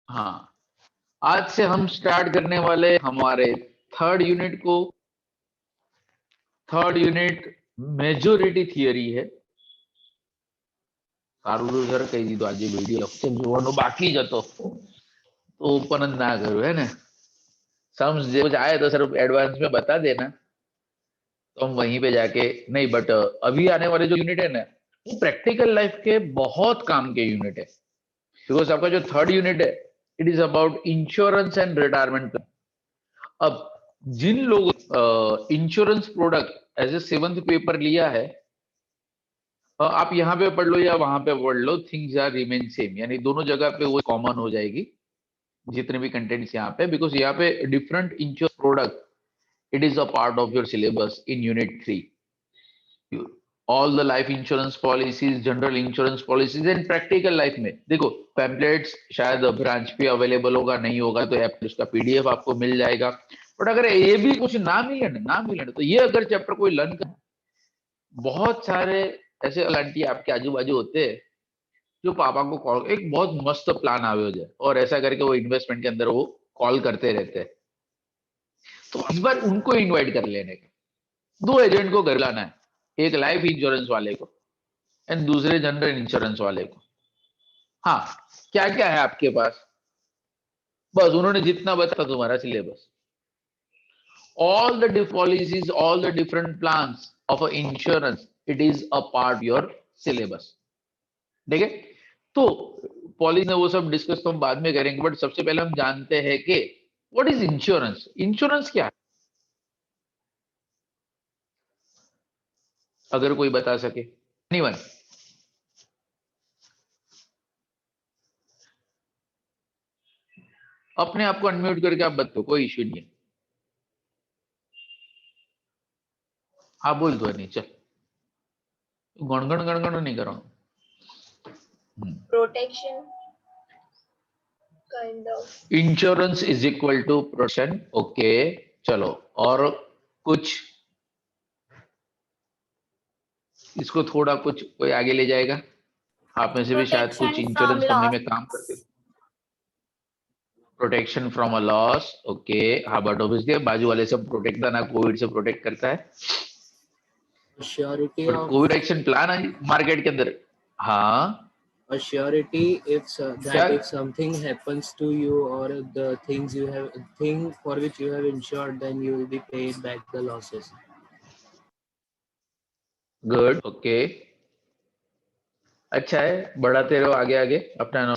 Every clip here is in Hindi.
हाँ, आज से हम स्टार्ट करने वाले हमारे थर्ड यूनिट को। थर्ड यूनिट मेजोरिटी थियरी है। કારું સર કહી દીધું આજે વિડીયો લેક્ચર જોવાનો બાકી જ હતો તો ઓપન જ ના કર્યું है ना। सम्स जो आए तो सर एडवांस में बता देना तो हम वहीं पे जाके नहीं। बट अभी आने वाले जो यूनिट है ना वो प्रैक्टिकल लाइफ के बहुत काम के यूनिट है। बिकॉज आपका जो थर्ड यूनिट है it is about insurance and retirement plan. अब जिन लोगों insurance product as a seventh paper लिया है आप यहाँ पे पढ़ लो या वहां पे पढ़ लो, थिंग्स आर रिमेन सेम, यानी दोनों जगह पे वो कॉमन हो जाएगी जितने भी कंटेंट्स यहाँ पे। बिकॉज यहाँ पे different insurance product it is a part of your syllabus in unit 3। All the life insurance policies, general insurance policies and practical life में देखो पैम्पलेट्स शायद ब्रांच पे अवेलेबल होगा, नहीं होगा तो ऐप उसका पीडीएफ आपको मिल जाएगा। बट अगर ये भी कुछ ना मिले तो ये अगर चैप्टर कोई लर्न कर, बहुत सारे ऐसे आंटी आपके आजू बाजू होते हैं जो पापा को कॉल, एक बहुत मस्त प्लान आवे हो जाए और ऐसा करके वो इन्वेस्टमेंट के अंदर वो कॉल करते रहते हैं। तो इस बार उनको इनवाइट कर लेने का, दो एजेंट को घर लाना है, एक लाइफ इंश्योरेंस वाले को एंड दूसरे जनरल इंश्योरेंस वाले को। हाँ, क्या क्या है आपके पास, बस उन्होंने जितना बताया तुम्हारा syllabus, all the policies, all the different plans of insurance, it is a part of your syllabus। ठीक है, तो पॉलिसी ने वो सब डिस्कस तो हम बाद में करेंगे, बट सबसे पहले हम जानते हैं कि व्हाट इज इंश्योरेंस। इंश्योरेंस क्या है, अगर कोई बता सके। एनीवन? अपने आप को अनम्यूट करके आप बताओ, कोई इश्यू नहीं है। हाँ बोल दो, नहीं चल गणगण गणगण नहीं करो। Protection kind of. Insurance is equal to protection. Okay चलो, और कुछ इसको थोड़ा कुछ कोई आगे ले जाएगा? आप में से भी शायद कुछ इंश्योरेंस कंपनी में काम करते हो। Protection from a loss, okay. हाँ बट ऑब्वियसली बाजू वाले सब प्रोटेक्ट ना, कोविड से प्रोटेक्ट करता है। Surety but of Covid action plan है मार्केट के अंदर। हाँ, a surety if that if something happens to you or the things you have thing for which you have insured, then you will be paid back the losses। Good, okay, अच्छा है, बढ़ाते रहो आगे आगे अपना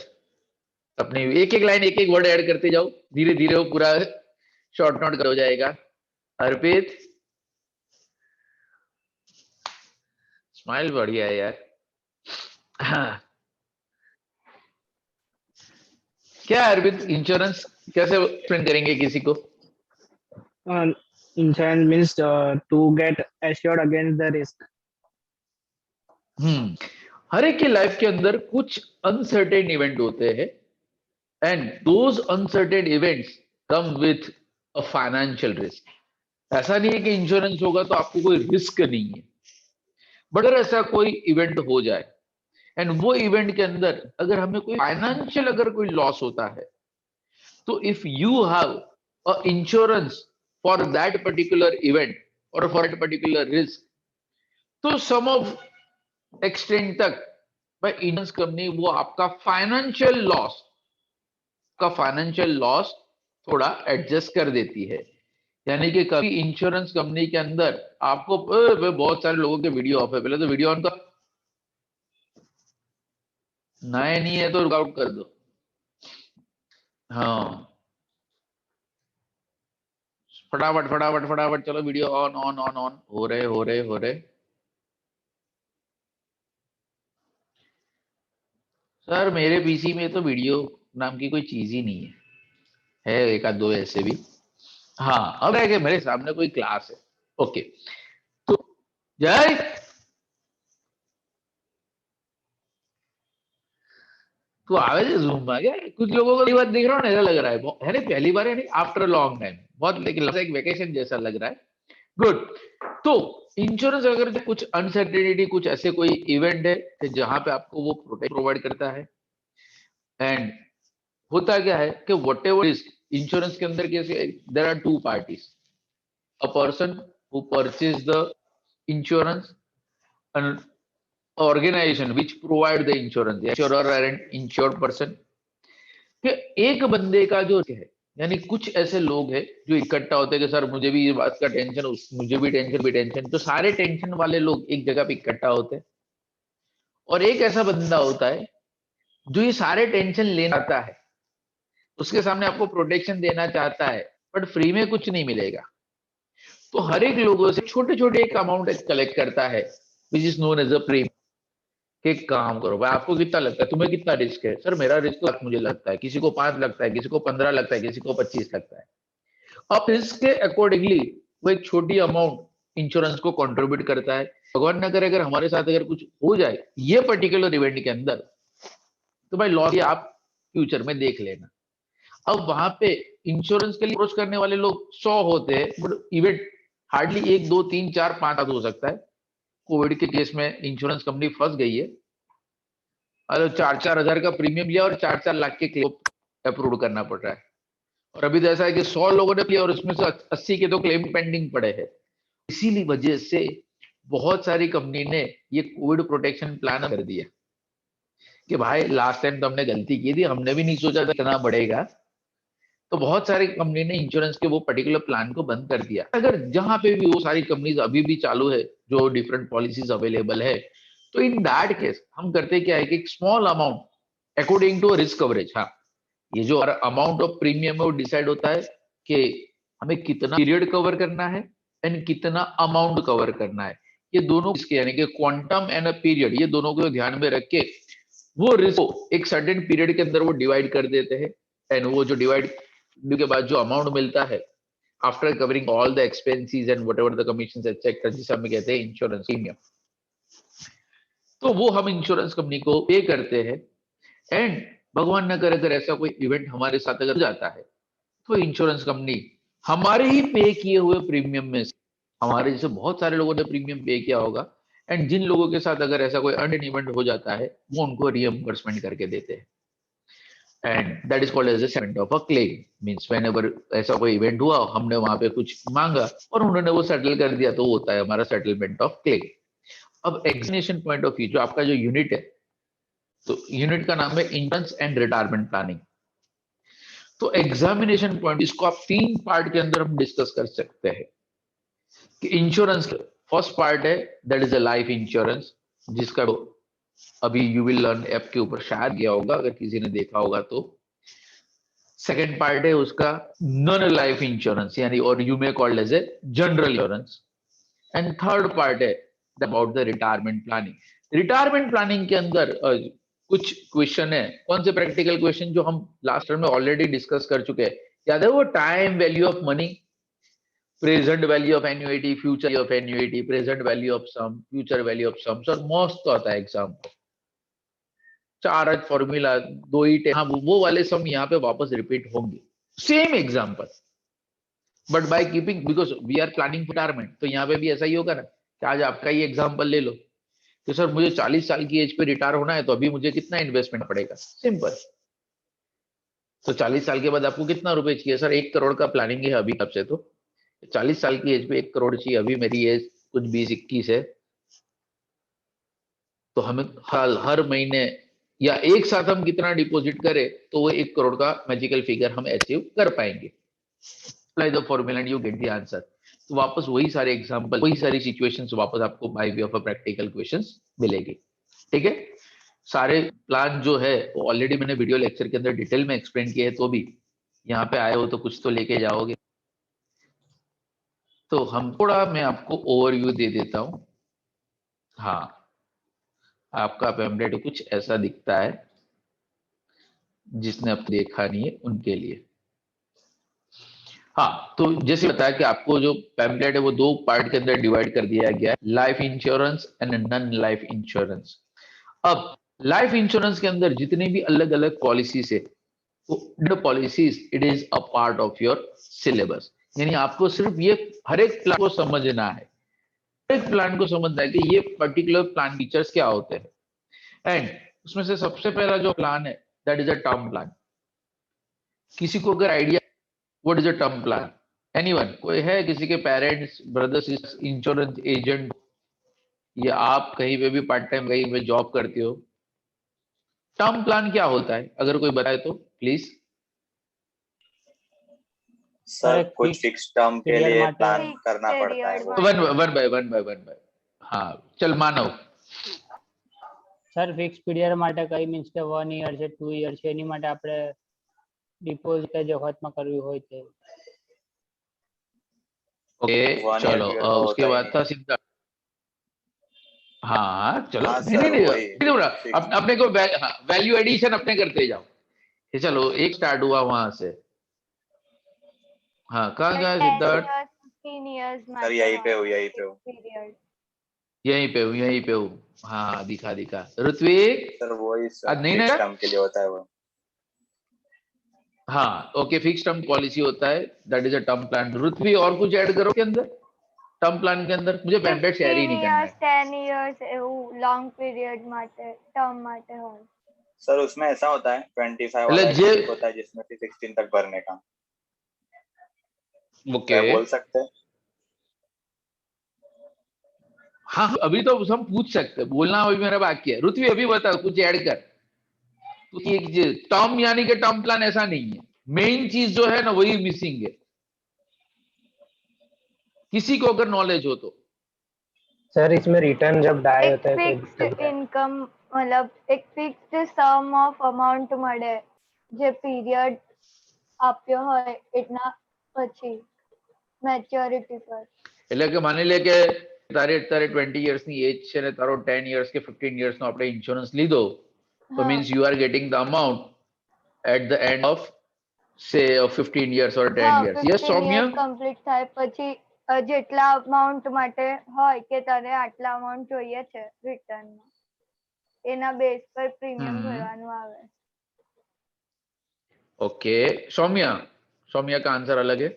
अपनी एक एक लाइन एक एक वर्ड ऐड करते जाओ, धीरे धीरे वो पूरा शॉर्ट नोट हो जाएगा। अर्पित स्माइल बढ़िया है यार। हाँ, क्या अर्पित इंश्योरेंस कैसे एक्सप्लेन करेंगे किसी को? Insurance means to get assured against the risk। हर एक की लाइफ के अंदर कुछ अनसर्टेन इवेंट होते हैं and those uncertain events come with a financial risk. ऐसा नहीं है कि इंश्योरेंस होगा तो आपको कोई रिस्क नहीं है, बट अगर ऐसा कोई इवेंट हो जाए एंड वो इवेंट के अंदर अगर हमें कोई फाइनेंशियल अगर कोई लॉस होता है, तो if you have a insurance for that particular event और फॉर दैट पर्टिकुलर रिस्क, तो सम ऑफ एक्सटेंट तक भाई इंश्योरेंस कंपनी वो आपका फाइनेंशियल लॉस थोड़ा एडजस्ट कर देती है। यानी कि कभी इंश्योरेंस कंपनी के अंदर आपको बहुत सारे लोगों के वीडियो ऑफ है, पहले तो वीडियो ऑन कर, नए नहीं है तो रुक कर दो। हाँ फटाफट फटाफट फटाफट चलो, video on on on on हो रहे। सर मेरे पीसी में तो वीडियो नाम की कोई चीज ही नहीं है एक आध दो ऐसे भी। हाँ अब है कि मेरे सामने कोई क्लास है। ओके तो जय तू आवे थे जूम में क्या? कुछ लोगों को बात देख रहा हूँ, ऐसा लग रहा है ना पहली बार है नहीं आफ्टर लॉन्ग टाइम, बहुत लेकिन एक वेकेशन जैसा लग रहा है। गुड। तो इंश्योरेंस अगर कुछ अनसर्टेनिटी, कुछ ऐसे कोई इवेंट है जहां पे आपको वो प्रोटेक्ट प्रोवाइड करता है एंड होता क्या है कि वट एवर रिस्क इंश्योरेंस के अंदर कैसे, there are two parties, a person who purchase the insurance, an organization which provide the insurance, insurer or an insured person। कि एक बंदे का जो है, यानी कुछ ऐसे लोग हैं जो इकट्ठा होते हैं कि सर मुझे भी ये बात का टेंशन, मुझे भी टेंशन, तो सारे टेंशन वाले लोग एक जगह पे इकट्ठा होते हैं। और एक ऐसा बंदा होता है जो ये सारे टेंशन लेना चाहता है, उसके सामने आपको प्रोटेक्शन देना चाहता है, बट फ्री में कुछ नहीं मिलेगा। तो हर एक लोगों से छोटे छोटे एक अमाउंट कलेक्ट करता है, which is known as a premium. कि एक काम करो भाई, आपको कितना लगता है, तुम्हें कितना रिस्क है? सर मेरा रिस्क लाख मुझे लगता है, किसी को 5 लगता है, किसी को 15 लगता है, किसी को 25 लगता है। अब रिस्क के अकॉर्डिंगली वो एक छोटी अमाउंट इंश्योरेंस को कंट्रीब्यूट करता है। भगवान न करे अगर हमारे साथ अगर कुछ हो जाए ये पर्टिकुलर इवेंट के अंदर, तो भाई लॉस आप फ्यूचर में देख लेना। अब वहां पे इंश्योरेंस के लिए अप्रोच करने वाले लोग 100 होते हैं, बट इवेंट हार्डली 1 2 3 4 5 हो सकता है। कोविड के केस में इंश्योरेंस कंपनी फंस गई है, और 4-4 हजार का प्रीमियम लिया और 4-4 लाख के क्लेम अप्रूव करना पड़ रहा है। और अभी तो ऐसा है कि 100 लोगों ने लिया और उसमें से 80 के तो क्लेम पेंडिंग पड़े हैं। इसीलिए वजह से बहुत सारी कंपनी ने ये कोविड प्रोटेक्शन प्लान कर दिया कि भाई लास्ट टाइम तो हमने गलती की थी, हमने भी नहीं सोचा था इतना बढ़ेगा। तो बहुत सारी कंपनी ने इंश्योरेंस के वो पर्टिकुलर प्लान को बंद कर दिया। अगर जहां पे भी वो सारी कंपनीज अभी भी चालू है, जो डिफरेंट पॉलिसीज अवेलेबल है, तो इन दैट केस हम करते क्या है कि एक small amount according to risk coverage, हाँ ये जो अमाउंट ऑफ प्रीमियम है वो डिसाइड होता है कि हमें कितना पीरियड कवर करना है एंड कितना अमाउंट कवर करना है। ये दोनों इसके यानी कि क्वांटम एंड अ पीरियड, ये दोनों को ध्यान में रख के वो रिस्क एक सर्टेन पीरियड के अंदर वो डिवाइड कर देते हैं। एंड वो जो डिवाइड के बाद जो अमाउंट मिलता है after covering all the expenses and whatever the commissions etcetera, जिसे हम कहते हैं इंश्योरेंस प्रीमियम, तो वो हम इंश्योरेंस कंपनी को पे करते हैं। एंड भगवान न करे अगर ऐसा कोई इवेंट हमारे साथ अगर हो जाता है, तो इंश्योरेंस कंपनी हमारे ही पे किए हुए प्रीमियम में से, हमारे जैसे बहुत सारे लोगों ने प्रीमियम पे किया होगा, एंड जिन लोगों के साथ अगर ऐसा कोई अर्न इवेंट हो जाता है, वो उनको रिएम्बर्समेंट करके देते हैं। And that is called as a settlement of a claim. Means whenever ऐसा कोई इवेंट हुआ, हमने वहां पे कुछ मांगा और उन्होंने वो सेटल कर दिया, तो वो होता है हमारा सेटलमेंट ऑफ क्लेम। अब एग्जामिनेशन पॉइंट ऑफ व्यू, जो आपका जो यूनिट है, तो यूनिट का नाम है इंश्योरेंस एंड रिटायरमेंट प्लानिंग। तो एग्जामिनेशन पॉइंट, इसको आप 3 पार्ट के अंदर हम डिस्कस कर सकते हैं कि इंश्योरेंस फर्स्ट पार्ट है that is a life insurance, जिसका अभी यू विल लर्न ऐप के ऊपर शायद गया होगा, अगर किसी ने देखा होगा तो। सेकेंड पार्ट है उसका नॉन लाइफ इंश्योरेंस, यानी और you may called as a general insurance. And third part है about the retirement planning. Retirement planning के अंदर कुछ क्वेश्चन है, कौन से प्रैक्टिकल क्वेश्चन जो हम लास्ट टर्म में ऑलरेडी डिस्कस कर चुके हैं, याद है वो time value of money, present value of annuity, future of annuity, present value of sum, future value of sum. Sir मस्त आता है एग्जाम, 4 फॉर्मूला, 2 ही हाँ वो वाले सम यहाँ पे वापस रिपीट होंगे, same example, but by keeping, because we are planning retirement, तो यहाँ पे भी ऐसा ही होगा ना कि आज आपका ही एग्जाम्पल ले लो कि सर मुझे 40 साल की एज पे रिटायर होना है, तो अभी मुझे कितना इन्वेस्टमेंट पड़ेगा, सिंपल। तो 40 साल के बाद आपको कितना रुपए चाहिए? सर 1 करोड़ का प्लानिंग है अभी, तब से तो 40 साल की एज पे 1 करोड़ चाहिए, अभी मेरी एज कुछ 20-21 है, तो हमें हर महीने या एक साथ हम कितना डिपॉजिट करें तो वो 1 करोड़ का मैजिकल फिगर हम अचीव कर पाएंगे। Apply the formula and you get the answer. तो वापस वही सारे एग्जांपल, वही सारी सिचुएशंस वापस आपको bye way of a practical questions मिलेगी। ठीक है, सारे प्लान जो है वो ऑलरेडी मैंने वीडियो लेक्चर के अंदर डिटेल में एक्सप्लेन किए हैं, तो भी यहाँ पे आए हो तो कुछ तो लेके जाओगे। तो हम थोड़ा, मैं आपको ओवरव्यू दे देता हूँ। हाँ, आपका पैम्पलेट कुछ ऐसा दिखता है, जिसने अब देखा नहीं है उनके लिए। हाँ, तो जैसे बताया कि आपको जो पैम्पलेट है वो 2 पार्ट के अंदर डिवाइड कर दिया गया है, life insurance and non life insurance. अब लाइफ इंश्योरेंस के अंदर जितने भी अलग अलग पॉलिसीज है, वो policies it is a part of your syllabus, यानी आपको सिर्फ ये हर एक प्लान को समझना है, हर एक प्लान को समझना है कि ये पर्टिकुलर प्लान फीचर्स क्या होते हैं। एंड उसमें से सबसे पहला जो प्लान है that is a term plan. किसी को अगर idea what is a term plan, anyone, कोई है किसी के पेरेंट्स, ब्रदर्स, इंश्योरेंस एजेंट, या आप कहीं पे भी पार्ट टाइम कहीं पे जॉब करते हो, टर्म प्लान क्या होता है अगर कोई बताए तो प्लीज। सर एक कुछ fixed फिक्स टर्म के period लिए માટે प्लान करना पड़ता है वो। One one by. हाँ चल मानव। સર ફિક્સ પીરિયડ માટે કઈ મીન્સ કે 1 યર છે 2 યર છે એની માટે આપણે ડિપોઝિટ જે વખતમાં કરવી હોય તે ओके 1 ईयर चलो के लिए तो उसके होता ही बाद नहीं था है। सिद्धार्थ। हाँ चलो हाँ नहीं सर, नहीं नहीं वही नहीं बोला, फिक्स। अपने को वैल्यू एडिशन अपने करते जाओ। ये चलो एक स्टार्ट हुआ वहां से। हाँ कहाँ गया 10 सिद्धार्थ? years 15 years सर यहीं पे हूँ, यहीं पे हूँ। पीरियड। यहीं पे हूँ। हाँ दिखा दिखा ऋत्विक। सर वही सर, आज नहीं फिक्स ना? टर्म के लिए होता है वो। हाँ ओके, फिक्स टर्म पॉलिसी होता है, that is a term plan. Ritvik और कुछ ऐड करो के अंदर, टर्म प्लान के अंदर मुझे पेम्पलेट शेयर ही 15 नहीं करना years है। 10 years એવું લોંગ પીરિયડ માટે ટર્મ માટે હોય। सर उसमें ऐसा होता है 25 એટલે वाला जे एक होता है जिसमें से 16 तक भरने का। ओके क्या बोल सकते हैं? हाँ अभी तो हम पूछ सकते हैं, बोलना अभी मेरा बाकी है। ऋत्विक अभी बता कुछ ऐड कर। तो एक टर्म यानी कि टर्म प्लान ऐसा नहीं है, मेन चीज जो है ना वही मिसिंग है, किसी को अगर नॉलेज हो तो। સર इसमें रिटर्न जब डाई એક होता है तो ફિક્સ્ડ ઇન્કમ મતલબ એક ફિક્સ્ડ સમ ઓફ અમાઉન્ટ મળે જે પીરિયડ આપ્યો હોય એટલા પછી મેચ્યોરિટી પર। એટલે કે માની લે કે તારે અત્યારે 20 યર્સની એજ છે ને તારો 10 યર્સ કે 15 યર્સનો આપણે ઇન્સ્યોરન્સ લીધો, તો means you are getting the amount at the end of say 15 years or 10 હા years. Yes 15 Saumya? years complete થાય પછી જેટલા અમાઉન્ટ માટે હોય કે તને આટલા અમાઉન્ટ જોઈએ છે રિટર્નમાં એના બેઝ પર પ્રીમિયમ ભરવાનું આવે। ओके सौम्या का आंसर अलग है।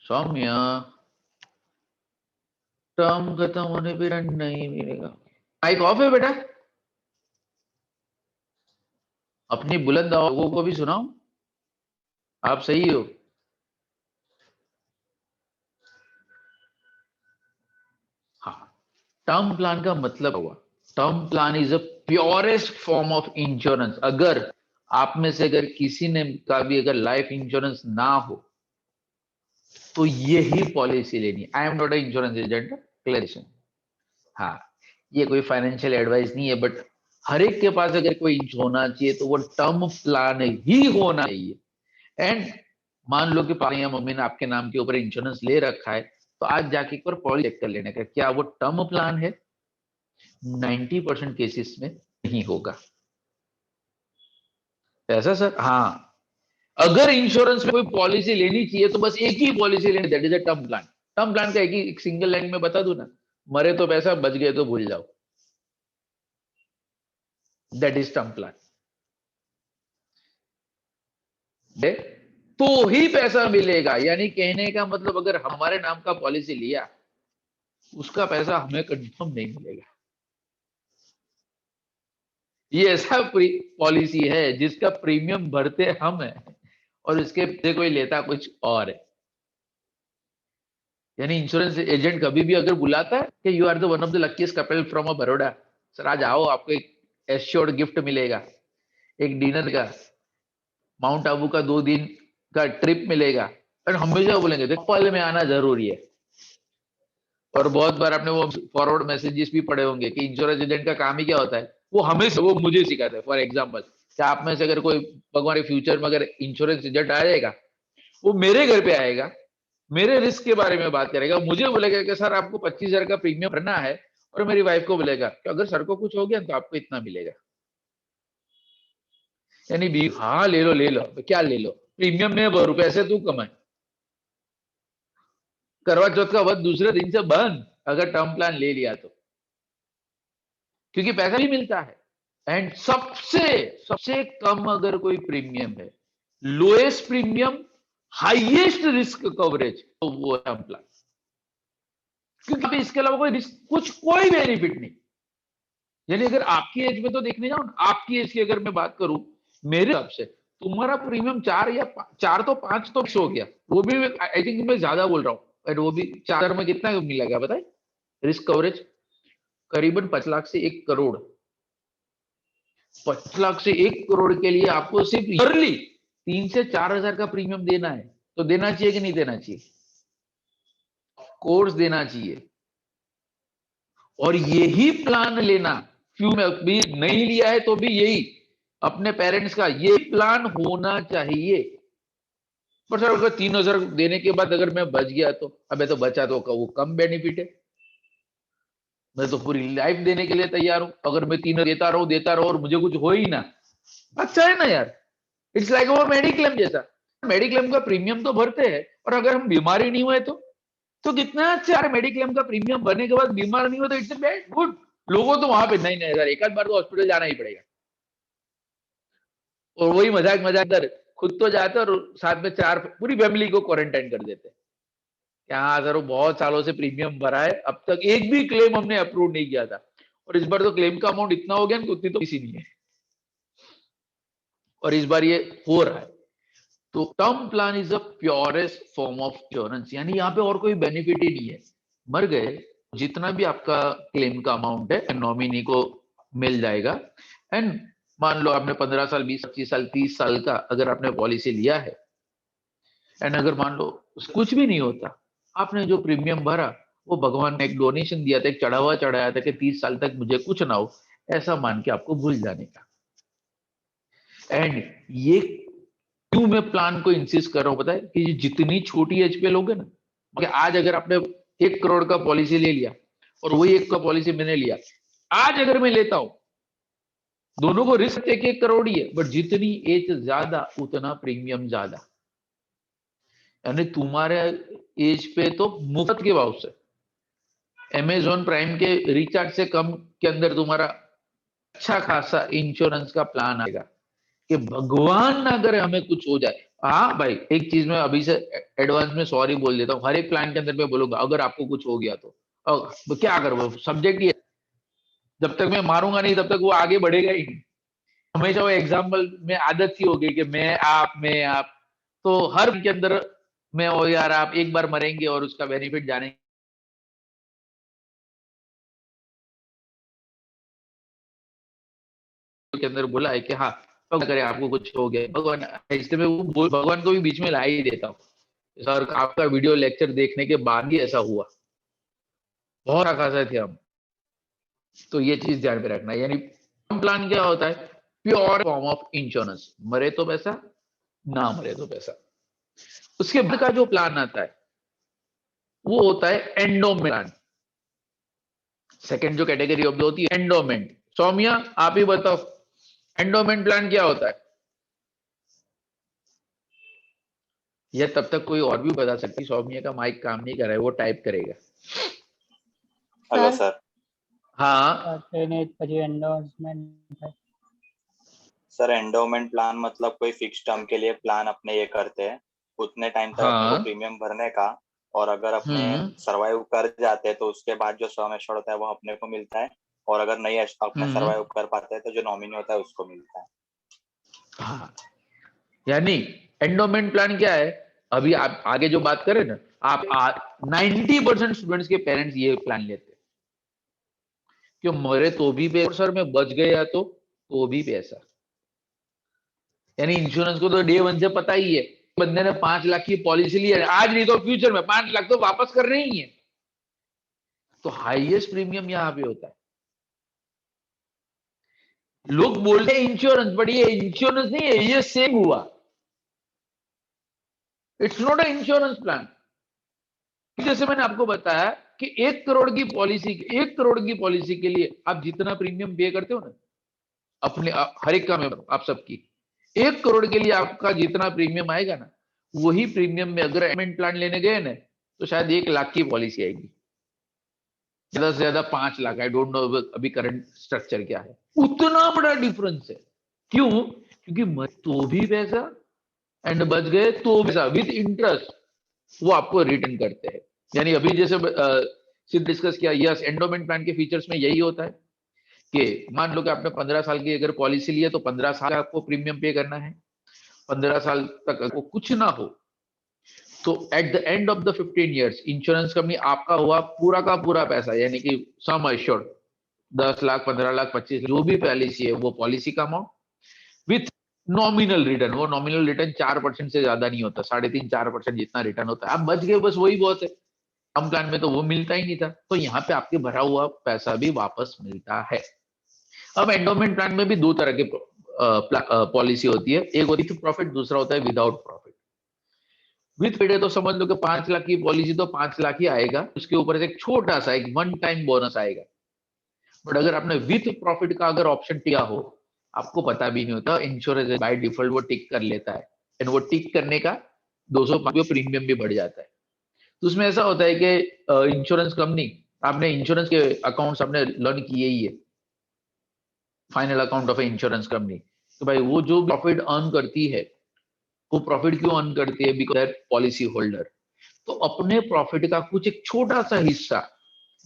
सौम्या टर्म खत्म होने पे रन नहीं मिलेगा। माइक ऑफ है बेटा, अपनी बुलंद आवाज़ को भी सुनाओ, आप सही हो। हाँ टर्म प्लान का मतलब हुआ, term plan is a purest form of insurance. अगर आप में से अगर किसी ने का भी अगर लाइफ इंश्योरेंस ना हो तो यही पॉलिसी लेनी। I am not a insurance agent, clarification. हाँ ये कोई फाइनेंशियल एडवाइस नहीं है, बट हर एक के पास अगर कोई होना चाहिए तो वो टर्म प्लान ही होना चाहिए। एंड मान लो कि पापा या मम्मी ने आपके नाम के ऊपर इंश्योरेंस ले रखा है, तो आज जाके एक बार पॉलिसी चेक कर लेने का क्या वो टर्म प्लान है। 90% केसेस में नहीं होगा ऐसा सर। हाँ अगर इंश्योरेंस में कोई पॉलिसी लेनी चाहिए तो बस एक ही पॉलिसी लेनी, that is a term plan. Term plan का एक सिंगल लाइन में बता दूं ना, मरे तो पैसा, बच गए तो भूल जाओ, दैट इज टर्म प्लान। तो ही पैसा मिलेगा, यानी कहने का मतलब अगर हमारे नाम का पॉलिसी लिया उसका पैसा हमें कंफर्म नहीं मिलेगा। ये ऐसा पॉलिसी है जिसका प्रीमियम भरते हम हैं और इसके पैसे कोई लेता कुछ और है। यानी इंश्योरेंस एजेंट कभी भी अगर बुलाता है कि you are the one of the luckiest couple from a Baroda, sir आज आओ आपको एक एश्योर्ड गिफ्ट मिलेगा, एक डिनर का, माउंट आबू का 2 दिन का ट्रिप मिलेगा, और हमेशा बोलेंगे देखो पल में आना जरूरी है। और बहुत बार आपने वो फॉरवर्ड मैसेजेस भी पढ़े होंगे कि इंश्योरेंस एजेंट का काम ही क्या होता है, वो हमेशा वो मुझे सिखाता है। फॉर एग्जांपल कि आप में से अगर कोई भगवान के फ्यूचर में अगर इंश्योरेंस एजेंट आ जाएगा, वो मेरे घर पे आएगा, मेरे रिस्क के बारे में बात करेगा, मुझे बोलेगा कि सर आपको 25,000 का प्रीमियम भरना है, और मेरी वाइफ को बोलेगा कि अगर सर को कुछ हो गया तो आपको इतना मिलेगा। यानी भी हाँ ले लो, क्या ले लो, प्रीमियम में भरू, पैसे तू कमाए। करवा चौथ का व्रत दूसरे दिन से बंद अगर टर्म प्लान ले लिया तो, क्योंकि पैसा भी मिलता है। एंड सबसे सबसे कम अगर कोई प्रीमियम है, lowest premium, highest risk coverage, तो वो टर्म प्लान। क्योंकि इसके अलावा कोई रिस्क, कुछ कोई बेनिफिट नहीं। यानी अगर आपकी एज में तो देखने जाओ ना, आपकी एज की अगर मैं बात करूं, मेरे हिसाब से तुम्हारा प्रीमियम 4 तो 5 तो हो गया, वो भी आई थिंक मैं ज्यादा बोल रहा हूँ, बट वो भी 4 में कितना मिलेगा बताए रिस्क कवरेज? करीबन 5 लाख से 1 करोड़। 5 लाख से 1 करोड़ के लिए आपको सिर्फ ईयरली 3 से 4 हजार का प्रीमियम देना है, तो देना चाहिए कि नहीं देना चाहिए? कोर्स देना चाहिए। और यही प्लान लेना, क्यों में भी नहीं लिया है तो भी यही अपने पेरेंट्स का ये प्लान होना चाहिए। पर सर अगर 3,000 देने के बाद अगर मैं बच गया तो अबे तो बचा तो वो कम बेनिफिट है, मैं तो पूरी लाइफ देने के लिए तैयार हूं। अगर मैं 3 देता रहूं और मुझे कुछ हो ही ना, अच्छा है ना यार। इट्स लाइक वो मेडिक्लेम जैसा, मेडिक्लेम का प्रीमियम तो भरते हैं और अगर हम बीमारी नहीं हुए तो कितना अच्छा यार, मेडिक्लेम का प्रीमियम भरने के बाद बीमार नहीं हो तो इट्स बैड गुड। लोगों तो वहां पे नहीं यार, एक आध बार तो हॉस्पिटल जाना ही पड़ेगा, और वही मजाक मजाक खुद तो जाते और साथ में 4 पूरी फैमिली को क्वारंटाइन कर देते। हाँ सर वो बहुत सालों से प्रीमियम भरा है, अब तक एक भी क्लेम हमने अप्रूव नहीं किया था, और इस बार तो क्लेम का अमाउंट इतना हो गया कि उतनी तो किसी नहीं है, और इस बार ये हो रहा है। तो term plan is a purest form of insurance, यानी यहाँ पे और कोई बेनिफिट ही नहीं है। मर गए जितना भी आपका क्लेम का अमाउंट है नॉमिनी को मिल जाएगा। एंड मान लो आपने 15 साल 20 25 साल 30 साल का अगर आपने पॉलिसी लिया है, एंड अगर मान लो कुछ भी नहीं होता, आपने जो प्रीमियम भरा वो भगवान ने एक डोनेशन दिया था, एक चढ़ावा चढ़ाया था कि 30 साल तक मुझे कुछ ना हो, ऐसा मान के आपको भूल जाने का। एंड ये क्यों मैं प्लान को इंसिस्ट कर रहा हूं पता है, कि जितनी छोटी एज पे लोग है ना, कि आज अगर आपने 1 करोड़ का पॉलिसी ले लिया और वही 1 का पॉलिसी मैंने लिया, आज अगर मैं लेता हूं, दोनों को रिस्क 1 करोड़ ही है, बट जितनी एज ज्यादा उतना प्रीमियम ज्यादा। यानी तुम्हारे एज पे तो मुफ्त के भाव से अमेजॉन प्राइम के रिचार्ज से कम के अंदर तुम्हारा अच्छा खासा इंश्योरेंस का प्लान आएगा, कि भगवान ना करे हमें कुछ हो जाए। हाँ भाई एक चीज मैं अभी से एडवांस में सॉरी बोल देता हूँ, हर एक प्लान के अंदर मैं बोलूंगा अगर आपको कुछ हो गया तो क्या करो, सब्जेक्ट ही है, जब तक मैं मारूंगा नहीं तब तक वो आगे बढ़ेगा ही नहीं। हमेशा वो एग्जाम्पल में आदत सी हो गई कि मैं आप, तो हर के अंदर मैं ओ यार आप एक बार मरेंगे और उसका बेनिफिट जाने के अंदर बोला है कि हाँ भगवान करे आपको कुछ हो गया, भगवान इसलिए मैं वो भगवान को भी बीच में ला ही देता हूँ। सर आपका वीडियो लेक्चर देखने के बाद ही ऐसा हुआ, बहुत खासा थे हम। तो ये चीज ध्यान में रखना, यानी प्लान क्या होता है, प्योर फॉर्म ऑफ इंश्योरेंस, मरे तो पैसा ना मरे तो पैसा। उसके बाद का जो प्लान आता है वो होता है एंडोमेंट प्लान। सेकंड जो कैटेगरी ऑफ होती है एंडोमेंट। सौम्या आप ही बताओ एंडोमेंट प्लान क्या होता है? यह तब तक कोई और भी बता सकती, सौम्या का माइक काम नहीं कर रहा है, वो टाइप करेगा। Hello sir. हाँ પછી એન્ડોર્સમેન્ટ થાય सर एंडोमेंट प्लान मतलब कोई फिक्स टर्म के लिए प्लान अपने ये करते हैं, उतने टाइम तक अपने को हाँ प्रीमियम भरने का, और अगर अपने सरवाइव कर जाते हैं तो उसके बाद जो सम एश्योर्ड होता है वो अपने को मिलता है, और अगर नहीं अपने सरवाइव कर पाते हैं तो जो नॉमिनी होता है उसको मिलता है। हाँ, यानी एंडोमेंट प्लान क्या है, अभी आप आगे जो बात करें ना, आप 90% स्टूडेंट्स के पेरेंट्स ये प्लान लेते हैं, क्यों मरे तो भी पैसा, सर मैं बच गया तो भी पैसा। यानी इंश्योरेंस को तो डे 1 से पता ही है, बंदे ने 5 लाख की पॉलिसी ली है, आज नहीं तो फ्यूचर में 5 लाख तो वापस करने ही है, तो हाईएस्ट प्रीमियम यहां पे होता है। लोग बोलते हैं इंश्योरेंस, बट ये इंश्योरेंस नहीं है, ये सेव हुआ, it's not a insurance plan. जैसे मैंने आपको बताया कि 1 करोड़ की पॉलिसी के लिए आप जितना प्रीमियम पे करते हो ना, अपने हर एक का में आप सबकी 1 करोड़ के लिए आपका जितना प्रीमियम आएगा ना, वही प्रीमियम में अगर एंडोमेंट प्लान लेने गए ना तो शायद 1 लाख की पॉलिसी आएगी, ज्यादा से ज्यादा 5 लाख। आई डोंट नो अभी करंट स्ट्रक्चर क्या है, उतना बड़ा डिफरेंस है। क्यों? क्योंकि तो भी पैसा एंड बच गए तो पैसा विद इंटरेस्ट वो आपको रिटर्न करते हैं। यानी अभी जैसे सिर्फ डिस्कस किया, यस एंडोमेंट प्लान के फीचर्स में यही होता है कि मान लो कि आपने 15 साल की अगर पॉलिसी ली है तो 15 साल का आपको प्रीमियम पे करना है, 15 साल तक आपको कुछ ना हो तो at the end of the 15 years insurance company आपका हुआ पूरा का पूरा पैसा, यानी कि सम एश्योर्ड 10 लाख 15 लाख 25 जो भी पॉलिसी है वो पॉलिसी का अमाउंट विथ नॉमिनल रिटर्न। वो नॉमिनल रिटर्न 4% से ज्यादा नहीं होता, 3.5-4% जितना रिटर्न होता है। आप बच गए बस वही बहुत है। टर्म प्लान में तो वो मिलता ही नहीं था, तो यहाँ पे आपके भरा हुआ पैसा भी वापस मिलता है। अब एंडोमेंट प्लान में भी दो तरह के पॉलिसी होती है, एक होती है प्रॉफिट, दूसरा होता है विदाउट प्रॉफिट। विथ पेड है तो समझ लो कि 5 लाख की पॉलिसी तो 5 लाख ही आएगा, उसके ऊपर से एक छोटा सा एक वन टाइम बोनस आएगा। बट अगर आपने विथ प्रॉफिट का अगर ऑप्शन टिका हो, आपको पता भी नहीं होता, इंश्योरेंस बाय डिफॉल्ट वो टिक कर लेता है, एंड वो टिक करने का 205 प्रीमियम भी बढ़ जाता है। तो उसमें ऐसा होता है कि इंश्योरेंस कंपनी, आपने इंश्योरेंस के अकाउंट्स आपने लर्न किए ही है, final account of insurance company, तो भाई वो जो प्रॉफिट अर्न करती है, वो प्रॉफिट क्यों अर्न करती है? बिकॉज पॉलिसी होल्डर तो अपने प्रॉफिट का कुछ एक छोटा सा हिस्सा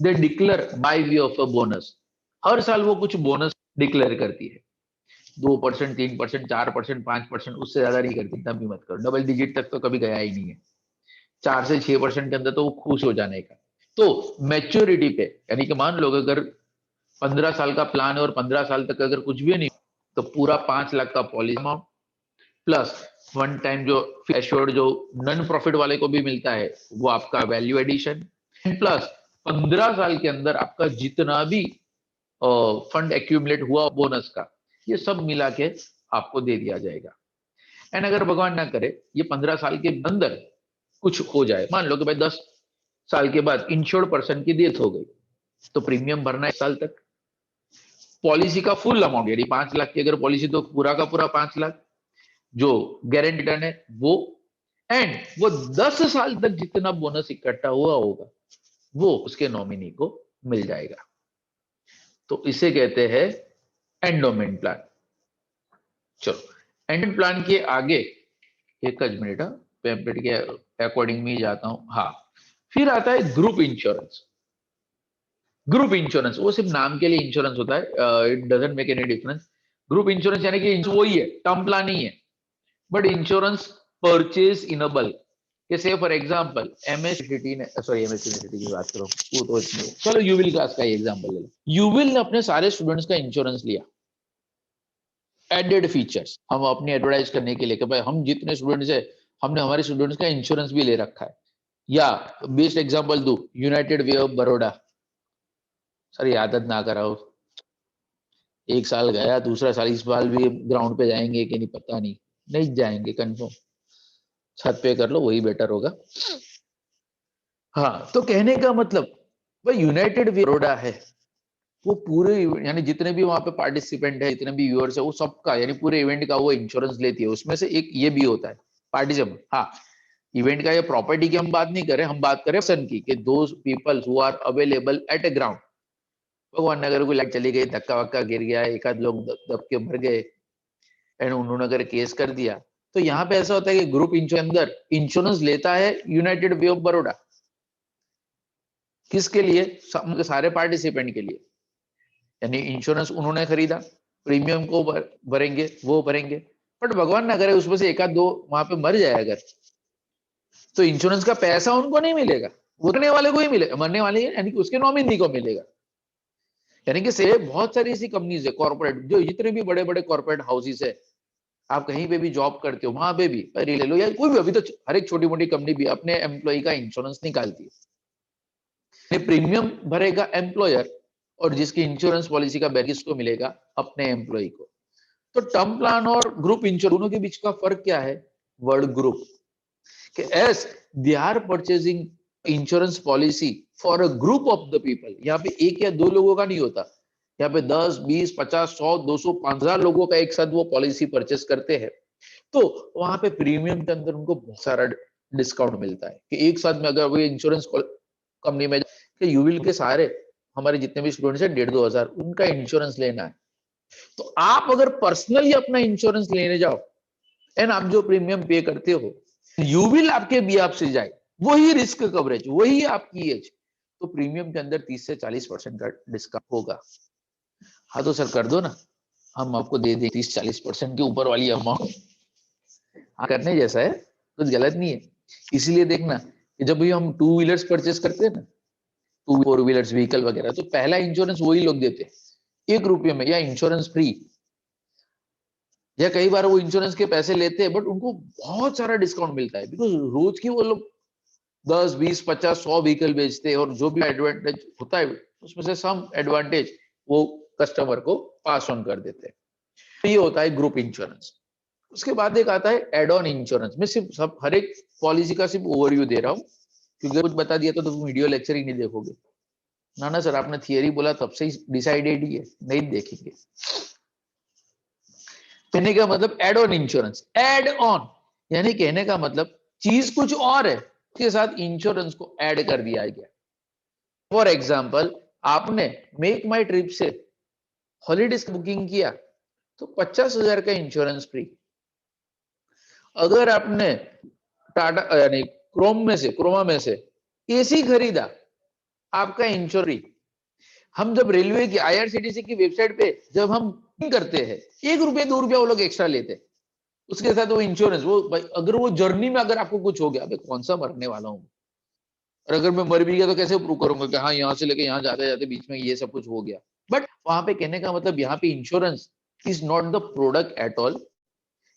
they declare by way of a bonus. हर साल वो कुछ बोनस डिक्लेयर करती है, 2%, 3%, 4%, 5%, उससे ज्यादा नहीं करती, तब भी मत करो, डबल डिजिट तक तो कभी गया ही नहीं है। 4 से 6% के अंदर तो वो खुश हो जाने का। तो मैच्योरिटी पे, यानी कि मान लो अगर 15 साल का प्लान है और 15 साल तक अगर कुछ भी नहीं तो पूरा 5 लाख का policy amount plus one time जो एश्योर्ड जो नॉन प्रॉफिट वाले को भी मिलता है वो आपका वैल्यू एडिशन, प्लस 15 साल के अंदर आपका जितना भी फंड एक्यूमुलेट हुआ बोनस का, ये सब मिला के आपको दे दिया जाएगा। एंड अगर भगवान ना करे ये 15 साल के अंदर कुछ हो जाए, मान लो कि भाई 10 साल के बाद इंश्योर्ड पर्सन की डेथ हो गई, तो प्रीमियम भरना है 1 साल तक, पॉलिसी का फुल अमाउंट, यानी 5 लाख की अगर पॉलिसी तो पूरा का पूरा 5 लाख जो गारंटी रिटर्न है वो, एंड वो 10 साल तक जितना बोनस इकट्ठा हुआ होगा वो उसके नॉमिनी को मिल जाएगा। तो इसे कहते हैं एंडोमेंट प्लान। चलो एंडोमेंट प्लान के आगे एक मिनट, पैम्पलेट के अकॉर्डिंग में जाता हूं। हाँ, फिर आता है ग्रुप इंश्योरेंस। ग्रुप इंश्योरेंस वो सिर्फ नाम के लिए इंश्योरेंस होता है, it doesn't make any difference. Group insurance यानी कि वही है, टर्म प्लान ही है, but insurance purchase in a bulk. से फॉर एग्जांपल एमएस यूनिवर्सिटी ने, सॉरी एमएस यूनिवर्सिटी की बात करो, वो तो इसमें, चलो यूविल क्लास का एग्जांपल ले लो। यूविल ने अपने सारे स्टूडेंट्स का इंश्योरेंस लिया, एडेड फीचर्स हम अपनी एडवर्टाइज करने के लिए कि भाई हम जितने स्टूडेंट्स है हमने हमारे स्टूडेंट्स का इंश्योरेंस भी ले रखा है। या बेस्ट एग्जांपल दो, United way of Baroda. Sir ये आदत ना कराओ, एक साल गया, दूसरा साल इस साल भी ग्राउंड पे जाएंगे कि नहीं पता नहीं, नहीं जाएंगे कंफर्म, छत पे कर लो वही बेटर होगा। हाँ, तो कहने का मतलब भाई यूनाइटेड वे बड़ौदा है, वो पूरे यानी जितने भी वहां पे पार्टिसिपेंट है, जितने भी व्यूअर्स है, वो सबका यानी पूरे इवेंट का वो इंश्योरेंस लेती है। उसमें से एक ये भी होता है पार्टिसिपेंट। हाँ, इवेंट का ये प्रॉपर्टी की हम बात नहीं करें, हम बात करें पर्सन की, कि those people who are available at a ground. भगवान अगर कोई लाइट चली गई, धक्का वक्का गिर गया, एक आध लोग दब के मर गए एंड उन्होंने अगर केस कर दिया, तो यहाँ पे ऐसा होता है कि ग्रुप अंदर इंश्योरेंस लेता है यूनाइटेड वे ऑफ बड़ौदा। किसके लिए? सारे पार्टिसिपेंट के लिए, यानी इंश्योरेंस उन्होंने खरीदा, प्रीमियम को भरेंगे, वो भरेंगे, बट भगवान ना करे उसमें से एक आध दो वहां पे मर जाए अगर, तो इंश्योरेंस का पैसा उनको नहीं मिलेगा, मरने वाले को ही मिलेगा, मरने वाले यानी कि उसके नॉमिनी को मिलेगा। यानी कि से बहुत सारी ऐसी कंपनीज है कॉर्पोरेट, जो जितने भी बड़े बड़े कॉर्पोरेट हाउसेस है, आप कहीं पे भी जॉब करते हो वहां पे भी ले लो, या कोई भी, अभी तो हर एक छोटी मोटी कंपनी भी अपने एम्प्लॉय का इंश्योरेंस निकालती है। प्रीमियम भरेगा एम्प्लॉयर और जिसकी इंश्योरेंस पॉलिसी का बेनिफिट को मिलेगा अपने एम्प्लॉय को। तो टर्म प्लान और ग्रुप इंश्योरेंस दोनों के बीच का फर्क क्या है? वर्ड ग्रुप, कि as they are purchasing insurance policy for a group of the people. यहाँ पे एक या दो लोगों का नहीं होता, यहाँ पे 10, 20, 50, 100, 200, 5,000 लोगों का एक साथ वो पॉलिसी परचेस करते हैं। तो वहां पे प्रीमियम के अंदर उनको बहुत सारा डिस्काउंट मिलता है, कि एक साथ में अगर वो इंश्योरेंस कंपनी में यूविल के सारे हमारे जितने भी स्टूडेंट्स हैं 1,500 2,000 उनका इंश्योरेंस लेना है, तो आप अगर पर्सनली अपना इंश्योरेंस लेने जाओ एंड आप जो प्रीमियम पे करते हो, यूविल आपके बिहाफ से जाए, वही रिस्क कवरेज, वही आपकी एज, तो प्रीमियम के अंदर 30 से 40% का डिस्काउंट होगा। हाँ तो सर कर दो ना, हम आपको दे दें 30-40% के ऊपर वाली अमाउंट। हाँ करने जैसा है, कुछ गलत नहीं है। इसलिए देखना कि जब भी हम 2 व्हीलर्स परचेस करते हैं ना, 4 व्हीलर्स व्हीकल वगैरह, तो पहला इंश्योरेंस वही लोग देते हैं 1 रुपये में, या इंश्योरेंस फ्री। या कई बार वो इंश्योरेंस के पैसे लेते हैं बट उनको बहुत सारा डिस्काउंट मिलता है, बिकॉज रोज की वो लोग 10, 20, 50, 100 व्हीकल बेचते हैं, और जो भी एडवांटेज होता है उसमें से सम एडवांटेज वो कस्टमर को पास ऑन कर देते हैं। तो ये होता है ग्रुप इंश्योरेंस। उसके बाद एक आता है एड ऑन इंश्योरेंस। मैं सिर्फ सब हर एक पॉलिसी का सिर्फ ओवरव्यू दे रहा हूँ, क्योंकि कुछ बता दिया तो तुम वीडियो लेक्चर ही नहीं देखोगे। ना सर, आपने थियरी बोला तब से ही डिसाइडेड ही है, नहीं देखेंगे। कहने का मतलब add on insurance, add on यानी कहने का मतलब चीज कुछ और है, उसके साथ इंश्योरेंस को ऐड कर दिया गया। फॉर एग्जाम्पल, आपने मेक माई ट्रिप से हॉलीडेज बुकिंग किया तो 50,000 का इंश्योरेंस फ्री। अगर आपने टाटा यानी क्रोमा में से एसी खरीदा, आपका इंश्योरेंस। हम जब रेलवे की IRCTC की वेबसाइट पे जब हम बुकिंग करते हैं, 1 रुपये 2 रुपया वो लोग एक्स्ट्रा लेते हैं, उसके साथ वो इंश्योरेंस। वो अगर वो जर्नी में अगर आपको कुछ हो गया, अबे कौन सा मरने वाला हूँ, और अगर मैं मर भी गया तो कैसे प्रूव करूंगा कि हाँ यहाँ से लेके यहाँ जाते जाते बीच में ये सब कुछ हो गया। बट वहां पे कहने का मतलब यहाँ पे insurance is not the product at all.